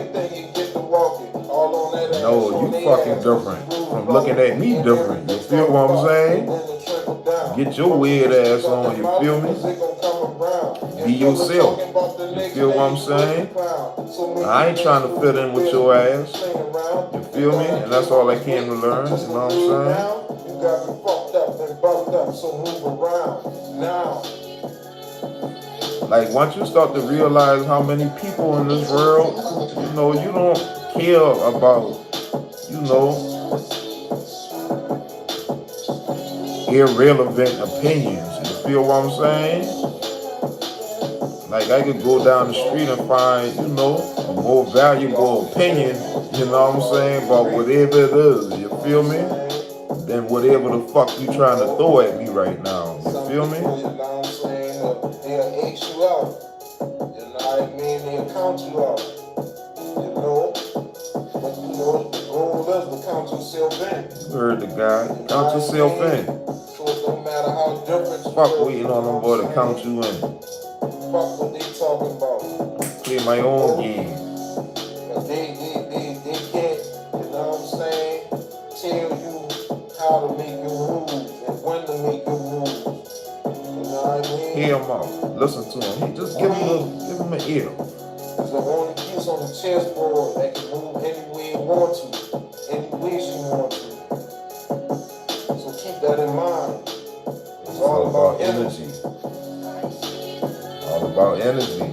no, you fucking different from looking at me different. You feel what I'm saying? Get your weird ass on, you feel me? Be yourself. You feel what I'm saying? I ain't trying to fit in with your ass. You feel me? And that's all I came to learn. You know what I'm saying? You got me fucked up and bumped up, so move around now. Like, once you start to realize how many people in this world, you know, you don't care about, you know, irrelevant opinions. You feel what I'm saying? Like, I could go down the street and find, you know, a more valuable opinion, you know what I'm saying, about whatever it is, you feel me? Than whatever the fuck you trying to throw at me right now. You feel me? You know what I'm saying? They'll X you out. You know what I mean? They'll count you out. You know? But you know, the goal is to count yourself in. You heard the guy. Count yourself in. So it don't matter how different you Fuck are, waiting on them boy to count you in. fuck what they talking about. Play my own game. Cause they can't, you know what I'm saying, tell you how to make your moves and when to make your moves. You know what I mean? Hear him out. Listen to him. Just give him an ear. It's the only piece on the chessboard that can move any way it wants to, any way she wants to. So keep that in mind. It's all about energy. All about energy.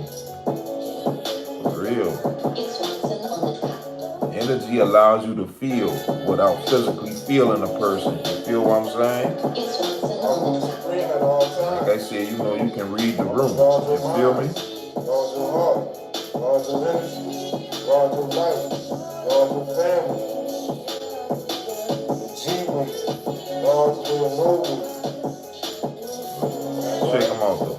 For real. It's Watson on the track. Energy allows you to feel without physically feeling a person. You feel what I'm saying? It's Watson on the track. At all times. Like I said, you know, you can read the room. You feel me? Guard your heart. Guard your energy. Guard your life. Guard your family. The G-Wing. Guard your noble. Check them out though.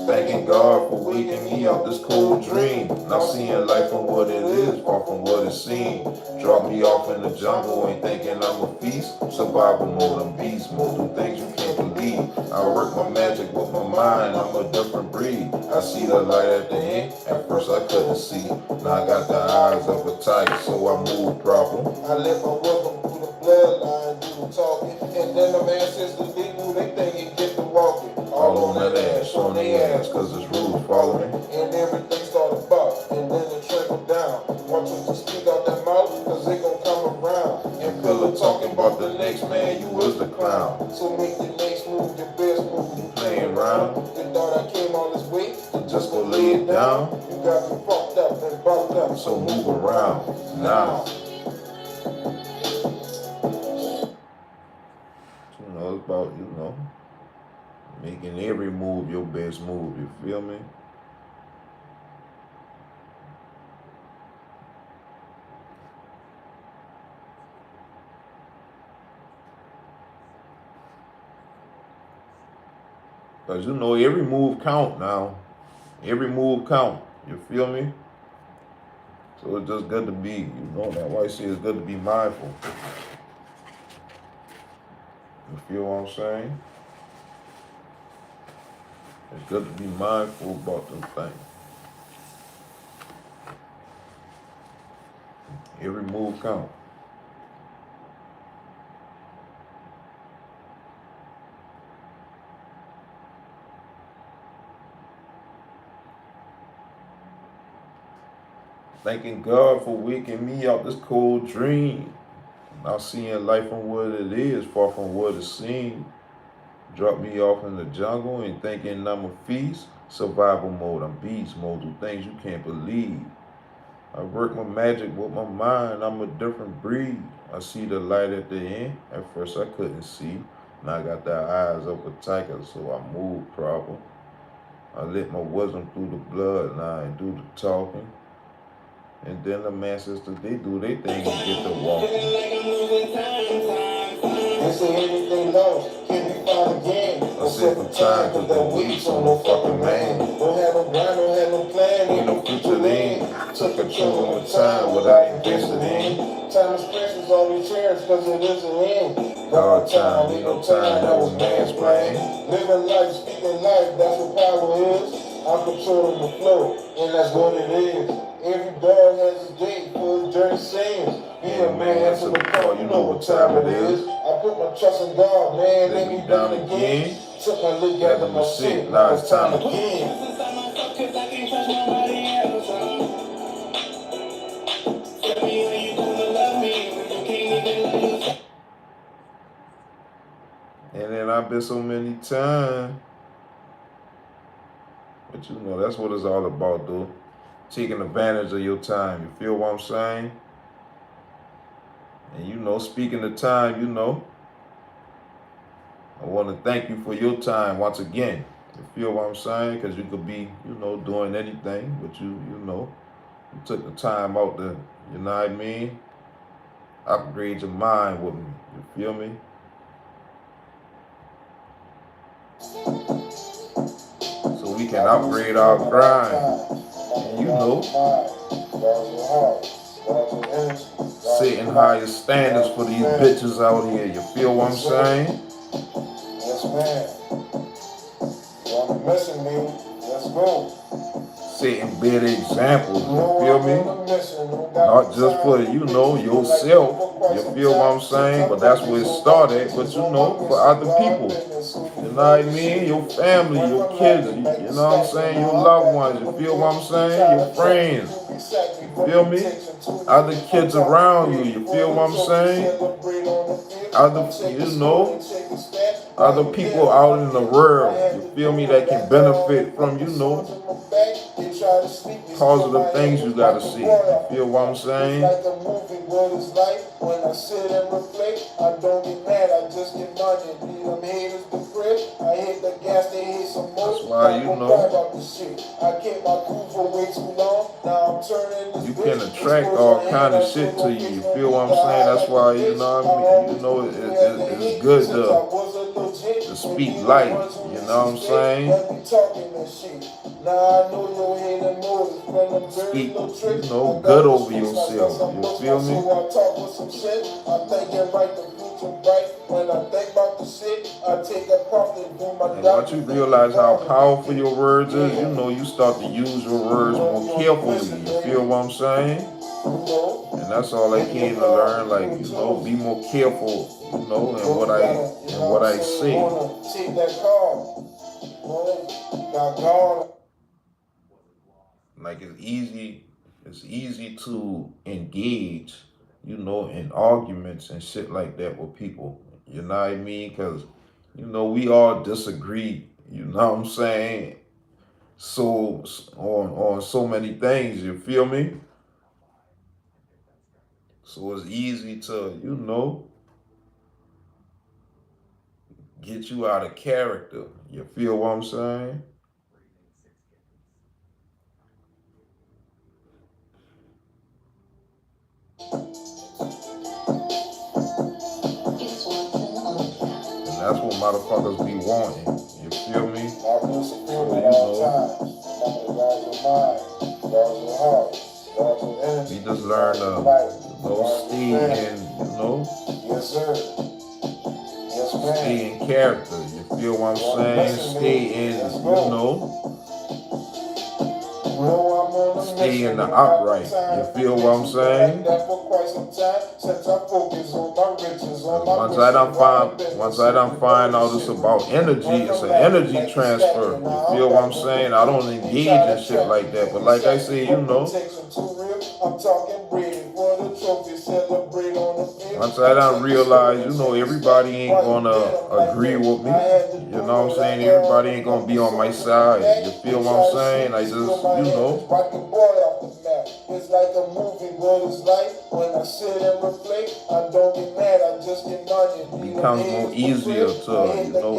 Thanking God for waking me up this cold dream. Now seeing life from what it is, far from what it seems. Drop me off in the jungle, ain't thinking I'm a feast. Survival mode, I'm beast mode, do things you can't believe. I work my magic with my mind, I'm a different breed. I see the light at the end, at first I couldn't see. Now I got the eyes of a tiger, so I move proper. I let my wisdom through the bloodline, do the talking. And then the man says the people, they think he get to walking. All on that ass, on their ass, cause it's rules following. And everything started about, and then it trickled down. Watch them to speak out their mouth, cause they gon' come around. And pillow talking about the next man, you was the clown. So make your next move, your best move, you playing around. You thought I came all this way, to just go lay it down. You got me fucked up and bumped up, so move around now. You know, it's about, you know, making every move your best move. You feel me? Because you know every move count now. Every move count. You feel me? So it's just good to be, you know, that white shit is good to be mindful. You feel what I'm saying? It's good to be mindful about them things. Every move count. Thanking God for waking me out this cold dream. Now seeing life from what it is, far from what it seems. Drop me off in the jungle and thinking I'm a feast. Survival mode, I'm beast mode, do things you can't believe. I work my magic with my mind, I'm a different breed. I see the light at the end, at first I couldn't see. Now I got the eyes of a tiger, so I move proper. I let my wisdom through the bloodline, do the talking. And then the ancestors, they do their thing and get to walking. They say everything lost, can be found again. I said for time, cause that weed's on no fucking man. Don't have no grind, don't have no plan, Ain't no future then. Took control of my time, what I invested in. Time is precious, always cherished, cause it is an end. Hard time, ain't no time, that was man's plan. Living life, speaking life, that's what power is. I'm controlling the flow, and that's what it is. Every dog has a date for his dirty sayings. Be a man to the call, you know what time it is. I put my trust in God, man, let me down again. Took my look at my shit, now it's time again. And then I've been so many times. But you know, that's what it's all about, though. Taking advantage of your time. You feel what I'm saying? And you know, speaking of time, you know, I want to thank you for your time once again. You feel what I'm saying? Because you could be, you know, doing anything, but you know, you took the time out to, you know what I mean? Upgrade your mind with me. You feel me? So we can upgrade our grind. And you know, setting higher standards for these bitches out here. You feel what I'm saying? Yes, man. You want to mess with me? Let's go. Setting better examples. You feel me? Not just for, you know, yourself. You feel what I'm saying? But that's where it started. But you know, for other people. You know what I mean? Your family, your kids, you know what I'm saying? Your loved ones, you feel what I'm saying? Your friends, you feel me? Other kids around you, you feel what I'm saying? Other, you know, other people out in the world, you feel me, that can benefit from, you know, positive things you gotta see. You feel what I'm saying? When I sit and reflect, I don't get mad, I just get money. Them haters depressed, I hit the gas, they hit some more. That's why, you know, I kept my cool for way too long. Now I'm turning this. You can attract all kind of shit to you. You feel what I'm saying? That's why, you know what I mean? You know, it's good to speak life. You know what I'm saying? Speak, you know, good over yourself. You feel me? And once you realize how powerful your words is, you know, you start to use your words more carefully. You feel what I'm saying? And that's all I came to learn. Like, you know, be more careful, you know, in what I say. Like it's easy to engage, you know, in arguments and shit like that with people. You know what I mean? Because, you know, we all disagree. You know what I'm saying? So on so many things, you feel me? So it's easy to, you know, get you out of character. You feel what I'm saying? It's Watson on the track. And that's what motherfuckers be wanting. You feel me? LoveRuledSupreme at all times. Remember to guard your mind, guard your heart, guard your energy. We just learn to, stay in, Yes, sir. Yes, man. stay in character. You feel what I'm saying? Stay in, stay in the upright. You feel what I'm saying? Once I done find out it's about energy, it's an energy transfer. You feel what I'm saying? I don't engage in shit like that. But like I say, once I done realize, everybody ain't gonna agree with me. You know what I'm saying? Everybody ain't gonna be on my side. You feel what I'm saying? I just, It's like a movie, but it's like when I sit and reflect, I don't get mad, I just get money. It becomes more easier to,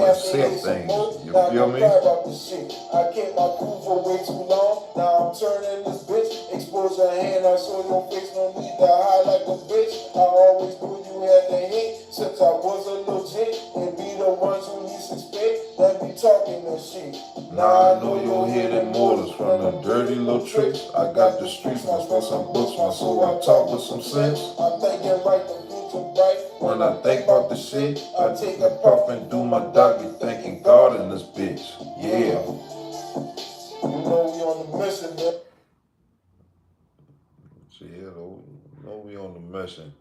accept things. You feel me? I kept my cool for way too long. Now I'm turning this bitch. Expose your hand, I show your face. No need to hide like a bitch. I always knew you had the hate since I was a legit. And be the ones who least expect that be talking that shit. Now I know your hidden motives from the dirty little tricks. I got the streets, I spent some books, my soul, I talk with some sense. I'm thinking right, the future bright. When I think about the shit, I take a puff and do my doggy, thanking God in this bitch. Yeah. You know we on the mission, man. Yeah, though. You know we on the mission.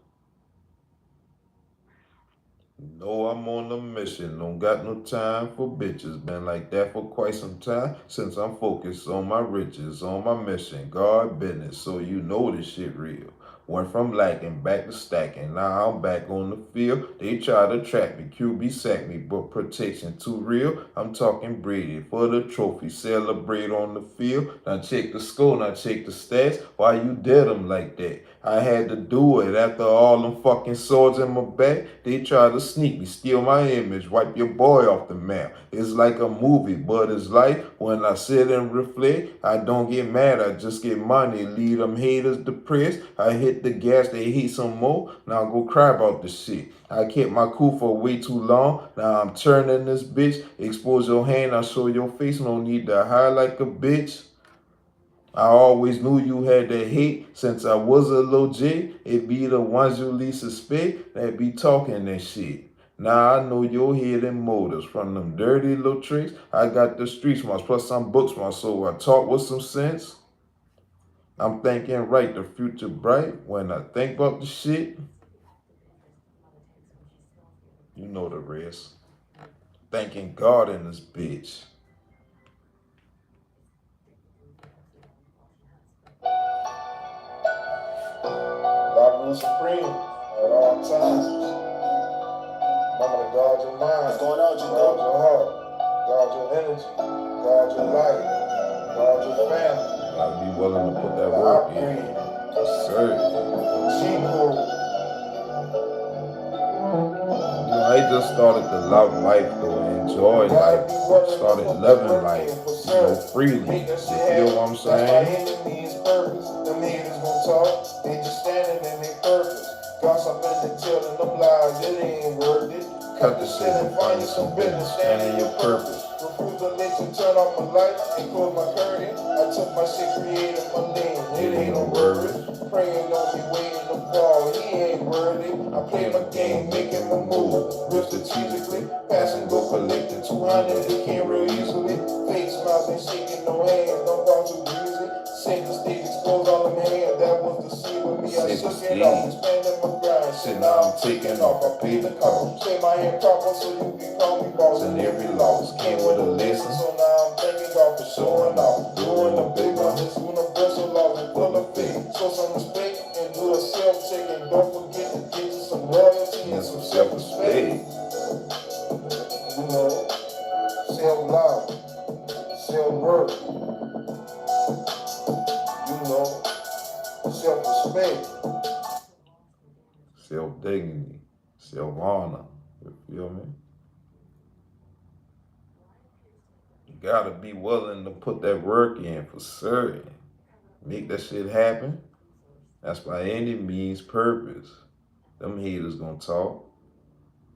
No, I'm on a mission. Don't got no time for bitches. Been like that for quite some time since I'm focused on my riches, on my mission, God business. So you know this shit real. Went from lacking back to stacking. Now I'm back on the field. They try to trap me, QB sack me, but protection too real. I'm talking Brady for the trophy. Celebrate on the field. Now check the score, now check the stats. Why you did them like that? I had to do it after all them fucking swords in my back. They try to sneak me, steal my image, wipe your boy off the map. It's like a movie, but it's like when I sit and reflect, I don't get mad, I just get money. Leave them haters depressed. I hit the gas, they hate some more. Now go cry about the shit. I kept my cool for way too long. Now I'm turning this bitch. Expose your hand, I show your face. No need to hide like a bitch. I always knew you had that hate since I was a little J. It be the ones you least suspect that be talking that shit. Now I know your hidden motives from them dirty little tricks. I got the streets marks plus some books marks, so I talk with some sense. I'm thinking right, the future bright. When I think about the shit, you know the rest. Thanking God in this bitch. LoveRuledSupreme at all times. Remember to guard your mind. What's going on, guard your heart, guard your energy, guard your life, guard your family. Gotta be willing to put that work in. Sir. I just started to love life though, enjoy life, started living life, freely. You feel what I'm saying? Them haters gon' talk, they just standing in their purpose. Gossiping and telling them lies, it ain't worth it. Cut the shit and find you some business, stand in your purpose. Refuse to let you turn off my light and close my curtain. I took my shit, created my name, it ain't no worth it. Praying on me, waiting to fall, he ain't worthy. I play my game, making my move, real strategically. Passing, go collecting 200, it came real easily. Face smiles ain't shaking no hands, don't fall too breezy. Sink the stage, expose all them hands, that was the scene with me. I shook it off, expanding my grind. Shit, now I'm taking off, I paid the cost. Play my hand proper so you can call me boss. And every loss came with a lesson. So now I'm thanking God for showing off. Doing the big one, this universal law and full of faith. Show some respect and do a self-check. And don't forget to get you some royalty and some self-respect. You know, self-love, self-worth. You know, self-respect. Self-dignity, self-honor. You feel me? You gotta be willing to put that work in for certain. Make that shit happen. That's by any means purpose. Them haters gonna talk.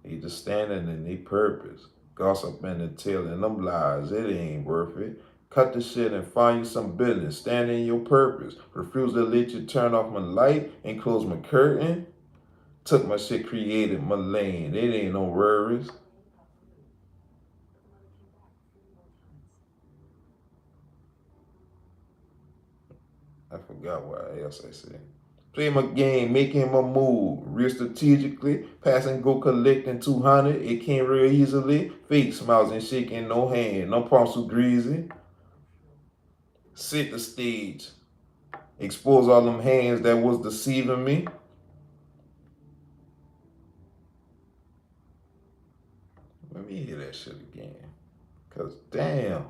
They just standing in their purpose. Gossiping and telling them lies, it ain't worth it. Cut the shit and find you some business. Stand in your purpose. Refuse to let you turn off my light and close my curtain. Took my shit, created my lane. It ain't no worries. I forgot what else I said. Play my game, making my move. Real strategically. Pass and go collecting 200. It came real easily. Fake smiles and shaking no hand. No palms too greasy. Set the stage. Expose all them hands that was deceiving me. Let me hear that shit again. Cause damn.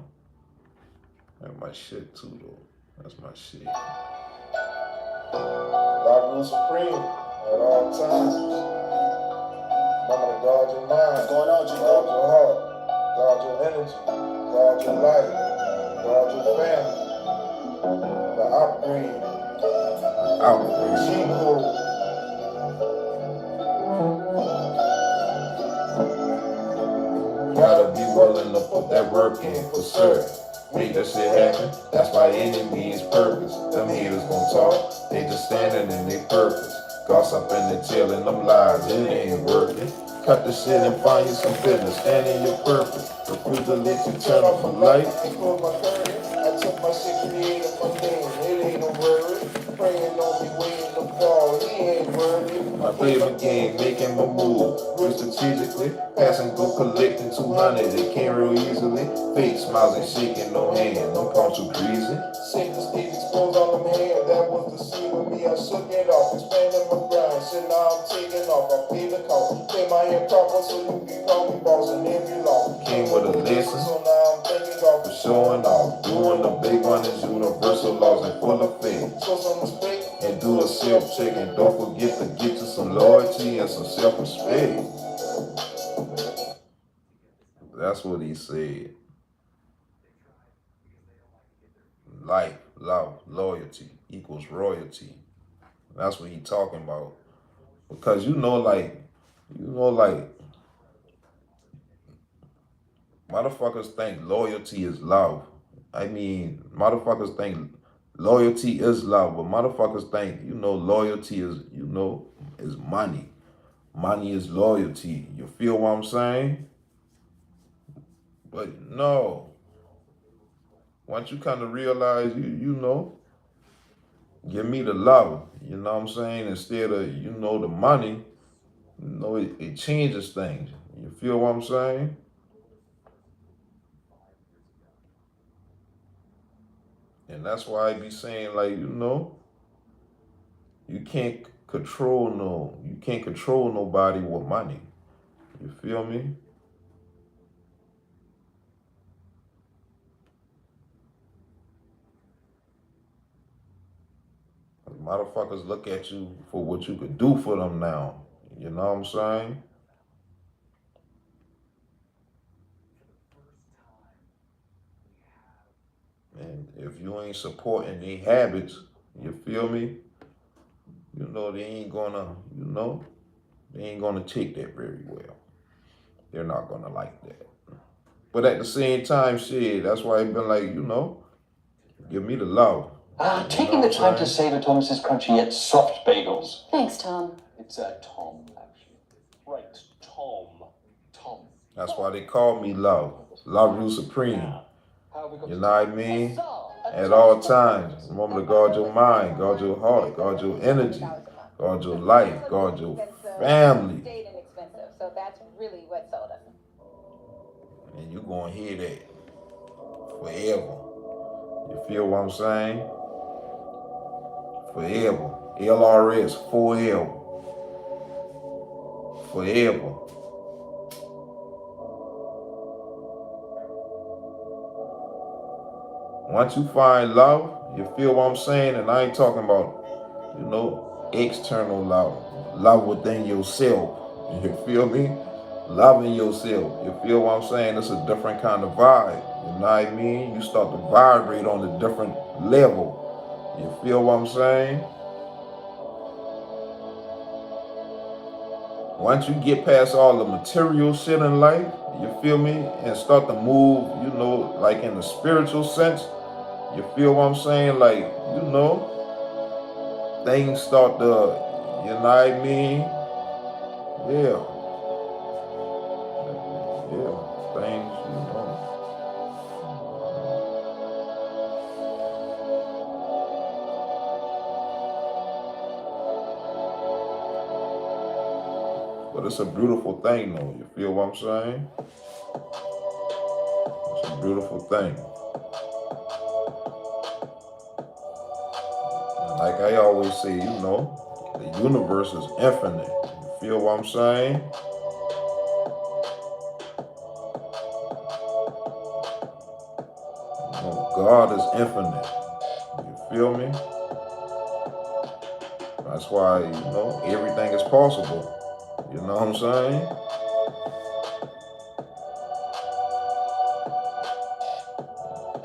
That's my shit too though. That's my shit. LoveRuledSupreme at all times. Remember to guard your mind. What's going on, Chico? Guard your heart. Guard your energy. Guard your life. Guard your family. The upbringing. Chico. Gotta be willing to put that work in for sure. Make that shit happen. That's by any means purpose. Them haters gon' talk. They just standing in their purpose. Gossiping and telling them lies. It ain't working. Cut the shit and find you some business. Stand in your purpose. Refuse to let you turn off my light. I took my shit, created my name. It ain't no worry. Praying on me, waiting to fall. He ain't worthy. I play my game, making my move. Real strategically. Pass and go collecting 200. It came real easily. Fake smiles and shaking no hand. No palms too greasy. Set the stage, expose all them hands. That was the scene with me. I shook it off, expanding my grind. Shit, now I'm taking off. I pay the cost. Pay my hand proper so you can call me boss and every law. Came with a lesson. So now I'm thinking off For showing off. Doing the big one is universal laws and full effect. show some respect. And do a self-check and don't forget to get you some loyalty and some self-respect. That's what he said. Life, love, loyalty equals royalty. That's what he talking about. Because like, motherfuckers think loyalty is love. I mean, motherfuckers think loyalty is love, but motherfuckers think, loyalty is money. Money is loyalty. You feel what I'm saying? But no. Once you kind of realize, give me the love, you know what I'm saying? Instead of, the money, it changes things. You feel what I'm saying? And that's why I be saying, like, you can't control nobody with money. You feel me? Motherfuckers look at you for what you could do for them now. You know what I'm saying? And if you ain't supporting their habits, you feel me? They ain't gonna take that very well. They're not gonna like that. But at the same time, shit, that's why I've been like, give me the love. Taking the time to savor Thomas's crunchy yet soft bagels. Thanks, Tom. It's Tom, actually. Right, Tom. That's why they call me Love. LoveRuledSupreme. You know what I mean? At all times. Remember to guard your mind, guard your heart, guard your energy, guard your life, guard your family. So that's really what sold us. And you gonna hear that forever. You feel what I'm saying? Forever. LRS, forever. Forever. Once you find love, you feel what I'm saying? And I ain't talking about, external love. Love within yourself. You feel me? Loving yourself. You feel what I'm saying? It's a different kind of vibe. You know what I mean? You start to vibrate on a different level. You feel what I'm saying? once you get past all the material shit in life, you feel me, and start to move, you know, like in the spiritual sense, you feel what I'm saying? Like, you know, things start to, you know what I mean? Yeah, yeah, things, you know. But it's a beautiful thing, though. You feel what I'm saying? It's a beautiful thing. And like I always say, you know, the universe is infinite. You feel what I'm saying? You know, God is infinite. You feel me? That's why, you know, everything is possible. You know what I'm saying?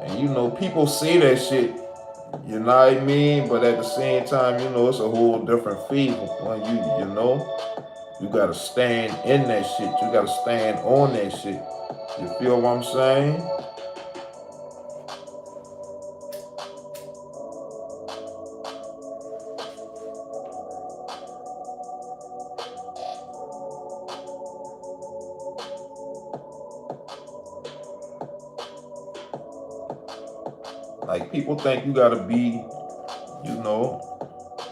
And you know, people say that shit, you know what I mean? But at the same time, you know, it's a whole different faith when you know, you gotta stand in that shit. You gotta stand on that shit. You feel what I'm saying? Like people think you gotta be, you know,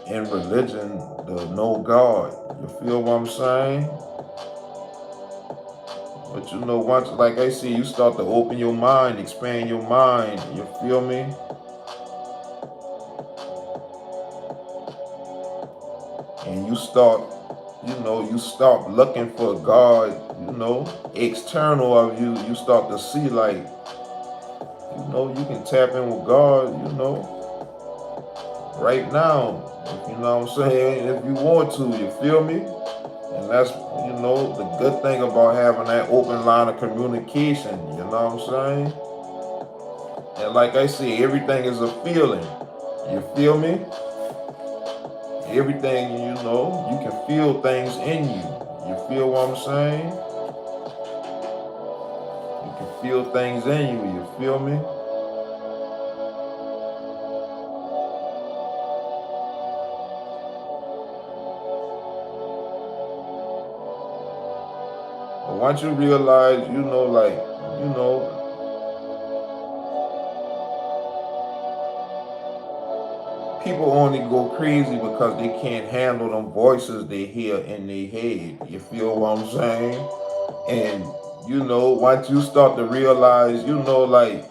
in religion to know God. You feel what I'm saying? But you know, once, like I see, you start to open your mind, expand your mind. You feel me? And you start, you know, you start looking for God, you know, external of you. You start to see, like, you know, you can tap in with God, you know, right now. You know what I'm saying? If you want to, you feel me? And that's, you know, the good thing about having that open line of communication. You know what I'm saying? And like I say, everything is a feeling. You feel me? Everything, you know, you can feel things in you. You feel what I'm saying? You can feel things in you. You feel me? But once you realize, you know, like, you know, people only go crazy because they can't handle them voices they hear in their head. You feel what I'm saying? And, you know, once you start to realize, you know, like,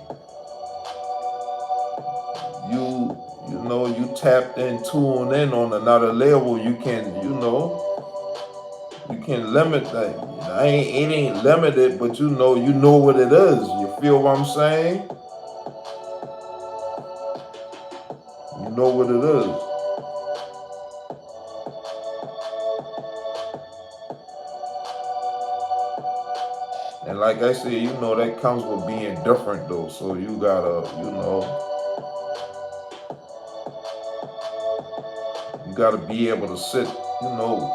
you know, you tapped and tuned in on another level, you can, you know, you can limit that. It ain't limited, but you know what it is. You feel what I'm saying? You know what it is. And like I said, you know, that comes with being different though. So you gotta, you gotta be able to sit, you know,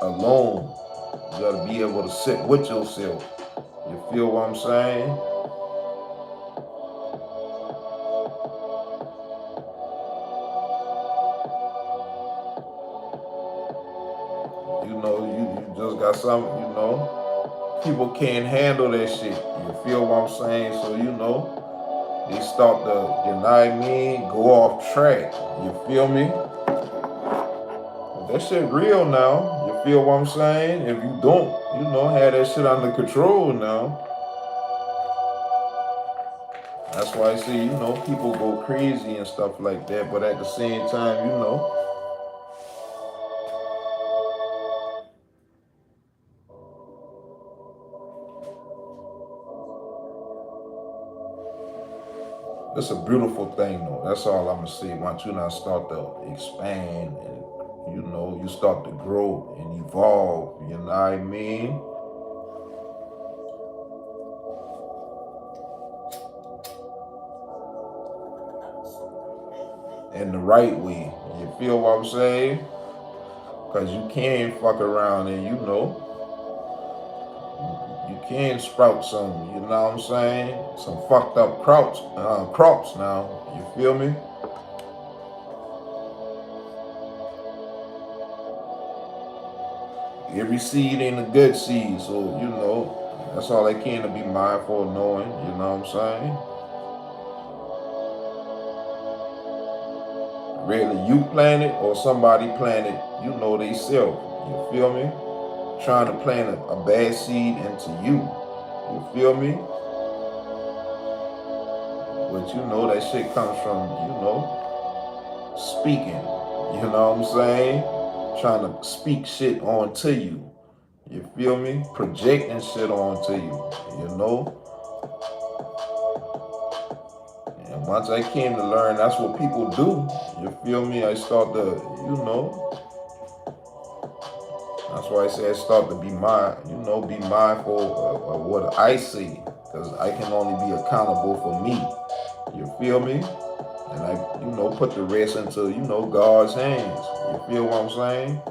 alone. You gotta be able to sit with yourself. You feel what I'm saying? You know, you just got something, you know. People can't handle that shit. You feel what I'm saying? So, you know, they start to, you know what I mean, go off track. You feel me? That shit real now. You feel what I'm saying? If you don't, you know, have that shit under control now. That's why I see, you know, people go crazy and stuff like that. But at the same time, you know, it's a beautiful thing though. That's all I'm gonna say. Once you now start to expand and, you know, you start to grow and evolve, you know what I mean? In the right way. You feel what I'm saying? Because you can fuck around and you know, you can sprout some, you know what I'm saying? Some fucked up crops now, you feel me? Every seed ain't a good seed, so you know, that's all I can to be mindful of knowing, you know what I'm saying? Really, you plant it or somebody plant it, you know they self, you feel me? Trying to plant a bad seed into you, you feel me? But you know that shit comes from, you know, speaking, you know what I'm saying? Trying to speak shit onto you. You feel me? Projecting shit onto you, you know? And once I came to learn that's what people do, you feel me? I start to, you know, that's why I say I start to be be mindful of what I see. Because I can only be accountable for me. You feel me? And I, you know, put the rest into, you know, God's hands. You feel what I'm saying?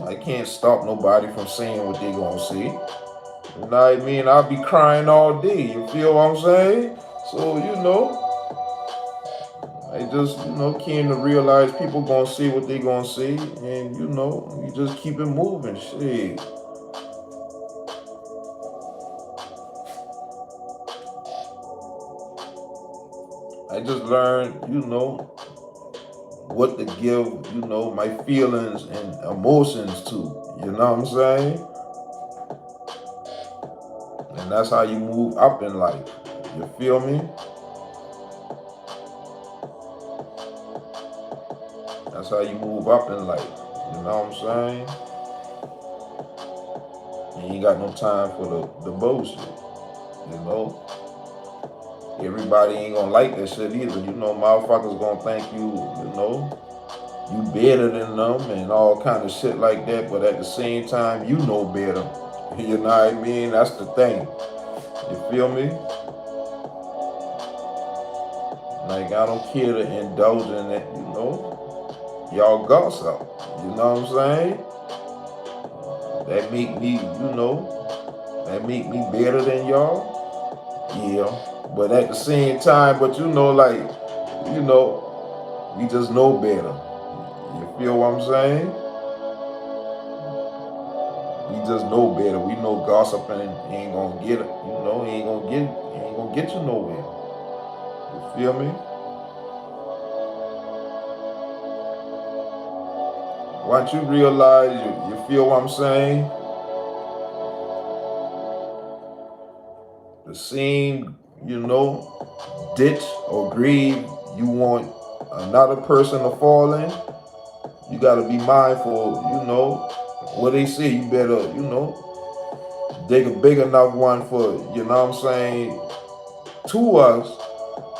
I can't stop nobody from saying what they gonna see. You know what I mean? I'll be crying all day. You feel what I'm saying? So, you know, I just, you know, came to realize people gonna see what they gonna see. And, you know, you just keep it moving. Shit. I just learned, you know, what to give, you know, my feelings and emotions to. You know what I'm saying? And that's how you move up in life. You feel me? That's how you move up in life. You know what I'm saying? You ain't got no time for the bullshit. You know? Everybody ain't gonna like that shit either. You know, motherfuckers gonna think you know, you better than them and all kind of shit like that. But at the same time, you know better. You know what I mean? That's the thing. You feel me? Like, I don't care to indulge in that, you know. Y'all gossip. You know what I'm saying? That make me, you know, that make me better than y'all. Yeah. But at the same time, but you know, like, you know, we just know better. You feel what I'm saying? We just know better. We know gossiping ain't gonna get it. You know, ain't gonna get you nowhere. You feel me? Once you realize, you feel what I'm saying? The same, you know, ditch or grave you want another person to fall in, you gotta be mindful, you know, what they say, you better, you know, dig a big enough one for, you know what I'm saying, 2 us,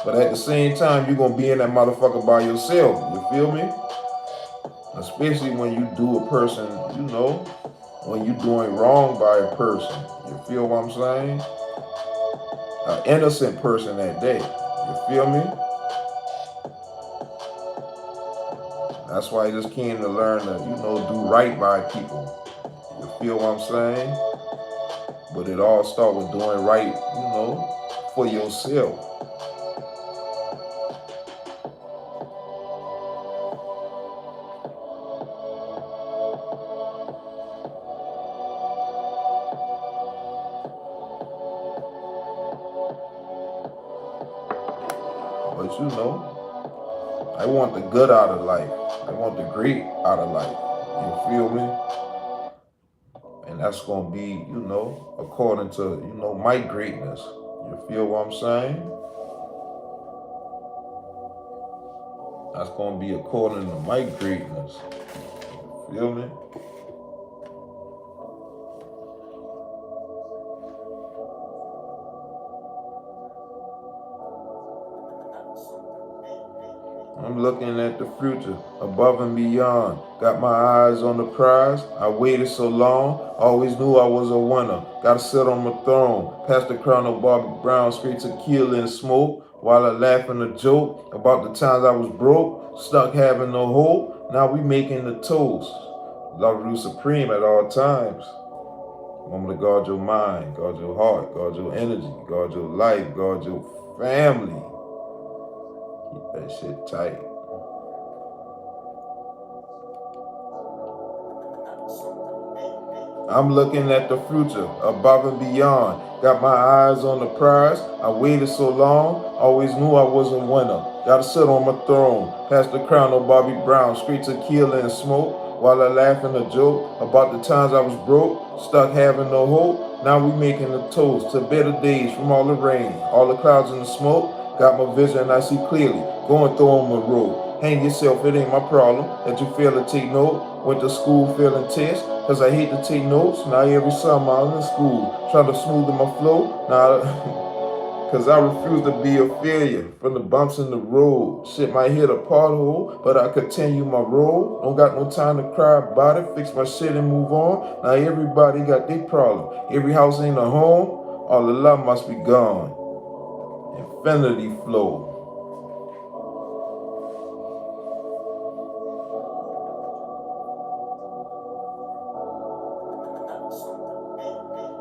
but at the same time, you're gonna be in that motherfucker by yourself, you feel me? Especially when you do a person, you know, when you're doing wrong by a person, you feel what I'm saying? An innocent person that day, you feel me? That's why I just came to learn to, you know, do right by people. You feel what I'm saying? But it all starts with doing right, you know, for yourself. But you know, I want the good out of life. I want the great out of life. You feel me? And that's gonna be, you know, according to, you know, my greatness. You feel what I'm saying? That's gonna be according to my greatness. You feel me? I'm looking at the future, above and beyond. Got my eyes on the prize. I waited so long, always knew I was a winner. Gotta sit on my throne, pass the crown of Bobby Brown, straight tequila and smoke. While I laugh and a joke about the times I was broke, stuck having no hope. Now we making the toast. Love Rule Supreme at all times. Remember to guard your mind, guard your heart, guard your energy, guard your life, guard your family. Keep that shit tight. I'm looking at the future, above and beyond. Got my eyes on the prize. I waited so long, always knew I was a winner. Gotta sit on my throne, pass the crown of Bobby Brown, straight tequila and smoke. While I laugh and a joke about the times I was broke, stuck having no hope. Now we making a toast to better days from all the rain, all the clouds and the smoke. Got my vision, I see clearly, going through on my road. Hang yourself, it ain't my problem that you fail to take note. Went to school feeling test, cause I hate to take notes. Now every summer I'm in school, trying to smoothen my flow. Now, cause I refuse to be a failure from the bumps in the road. Shit might hit a pothole, but I continue my road. Don't got no time to cry about it, fix my shit and move on. Now everybody got their problem. Every house ain't a home, all the love must be gone. Infinity flow.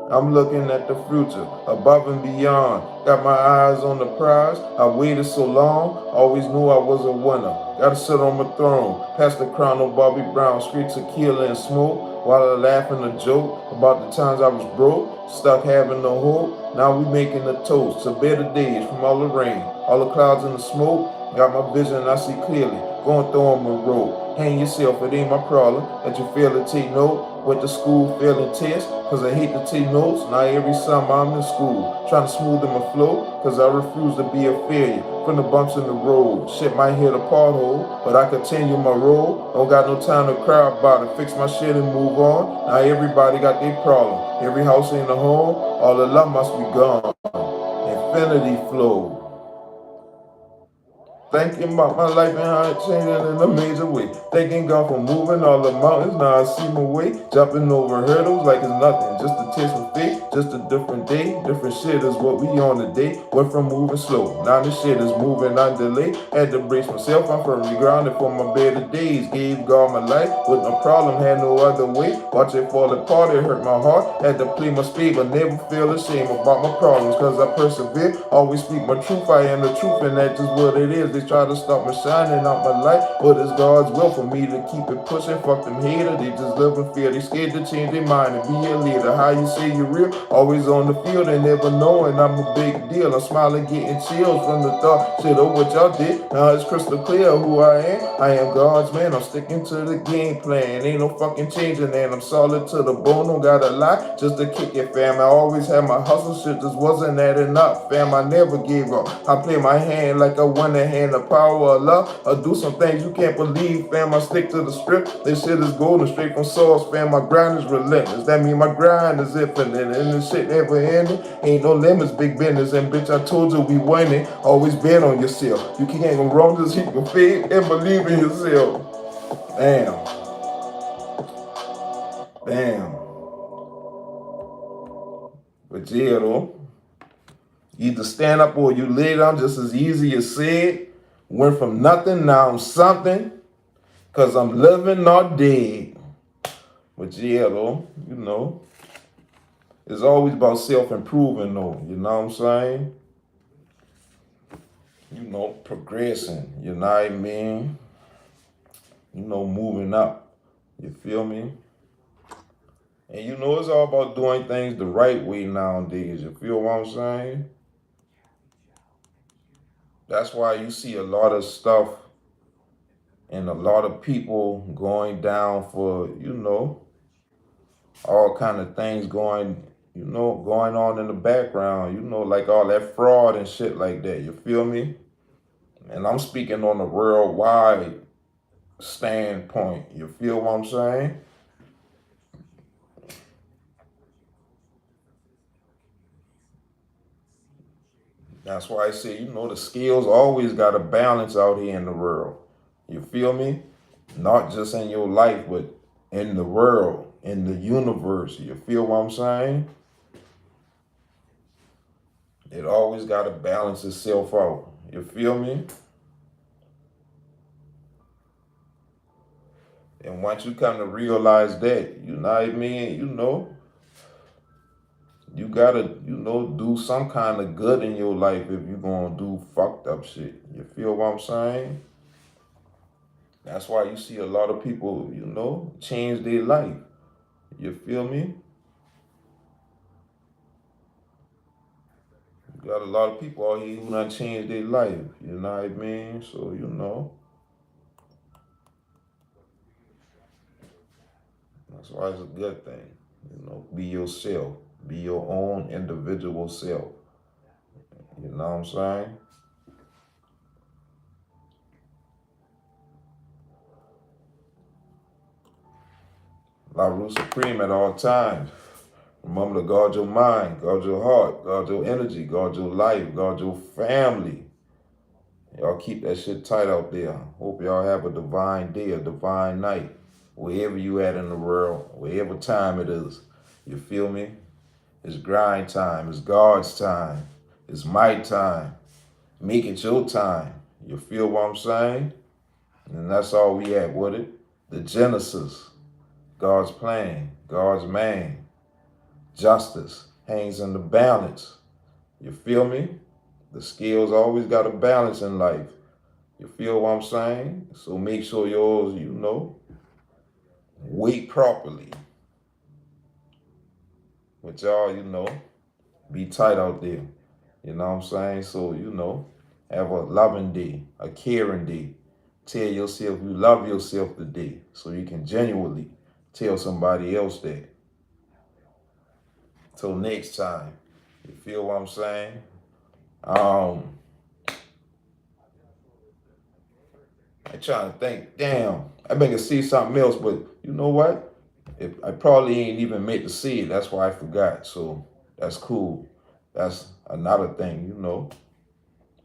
I'm looking at the future, above and beyond. Got my eyes on the prize. I waited so long, always knew I was a winner. Gotta sit on my throne, pass the crown of Bobby Brown, straight tequila and smoke. While I laugh and a joke about the times I was broke, stuck having no hope. Now we making a toast to better days from all the rain, all the clouds and the smoke. Got my vision, I see clearly, going through on my road. Hang yourself, it ain't my problem that you fail to take note. Went to school failing tests, cause I hate to take notes. Now every summer I'm in school, trying to smoothen my flow, cause I refuse to be a failure from the bumps in the road. Shit might hit a pothole, but I continue my road. Don't got no time to cry about it, fix my shit and move on. Now everybody got their problem, every house ain't a home, all the love must be gone. Infinity flow. Thinking about my life and how it changing in a major way. Thanking God for moving all the mountains, now I see my way. Jumping over hurdles like it's nothing, just a taste of faith, just a different day. Different shit is what we on today. Went from moving slow, now this shit is moving on delay. Had to brace myself, I'm firmly grounded for my better days. Gave God my life with no problem, had no other way. Watch it fall apart, it hurt my heart. Had to play my speed, but never feel ashamed about my problems, cause I persevere. Always speak my truth, I am the truth, and that's just what it is. They try to stop me shining out my light, but it's God's will for me to keep it pushing. Fuck them haters, they just live in fear. They scared to change their mind and be a leader. How you say you're real? Always on the field and never knowing I'm a big deal. I'm smiling, getting chills from the thought shit of what y'all did. Now it's crystal clear who I am. I am God's man. I'm sticking to the game plan. Ain't no fucking changing, and I'm solid to the bone. Don't gotta lie, just to kick it, fam. I always had my hustle, shit just wasn't that enough, fam. I never gave up. I play my hand like a winner hand, the power of love. I do some things you can't believe, fam. I stick to the script. This shit is golden, straight from source, fam. My grind is relentless. That mean my grind is infinite, and this shit never ending. Ain't no limits, big business, and bitch, I told you we winning. Always bet on yourself. You can't go wrong, just keep your faith and believe in yourself. Damn. Damn. But yeah, though. Either stand up or you lay down, just as easy as said. Went from nothing, now I'm something. Cause I'm living or dead. But yeah, though, you know. It's always about self-improving, though. You know what I'm saying? You know, progressing. You know what I mean? You know, moving up. You feel me? And you know, it's all about doing things the right way nowadays. You feel what I'm saying? That's why you see a lot of stuff and a lot of people going down for, you know, all kind of things going, you know, going on in the background, you know, like all that fraud and shit like that. You feel me? And I'm speaking on a worldwide standpoint. You feel what I'm saying? That's why I say, the scales always got a balance out here in the world. You feel me? Not just in your life, but in the world, in the universe. You feel what I'm saying? It always got to balance itself out. You feel me? And once you come to realize that, you know what I mean? You gotta, do some kind of good in your life if you're gonna do fucked up shit. You feel what I'm saying? That's why you see a lot of people, change their life. You feel me? You got a lot of people out here who done changed their life. You know what I mean? So, that's why it's a good thing. Be yourself. Be your own individual self. You know what I'm saying? LoveRuledSupreme at all times. Remember to guard your mind, guard your heart, guard your energy, guard your life, guard your family. Y'all keep that shit tight out there. Hope y'all have a divine day, a divine night, wherever you at in the world, wherever time it is. You feel me? It's grind time. It's God's time. It's my time. Make it your time. You feel what I'm saying? And that's all we have with it. The Genesis. God's plan. God's man. Justice hangs in the balance. You feel me? The scales always got a balance in life. You feel what I'm saying? So make sure yours, weight properly. But y'all, be tight out there. You know what I'm saying? So, have a loving day, a caring day. Tell yourself you love yourself today so you can genuinely tell somebody else that. Till next time. You feel what I'm saying? I'm trying to think, damn, I been to see something else, but you know what? I probably ain't even meant to see it. That's why I forgot. So that's cool. That's another thing.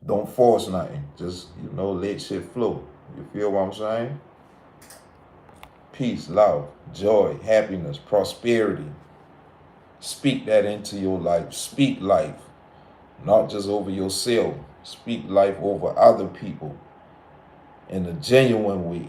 Don't force nothing. Just, let shit flow. You feel what I'm saying? Peace, love, joy, happiness, prosperity. Speak that into your life. Speak life. Not just over yourself. Speak life over other people in a genuine way.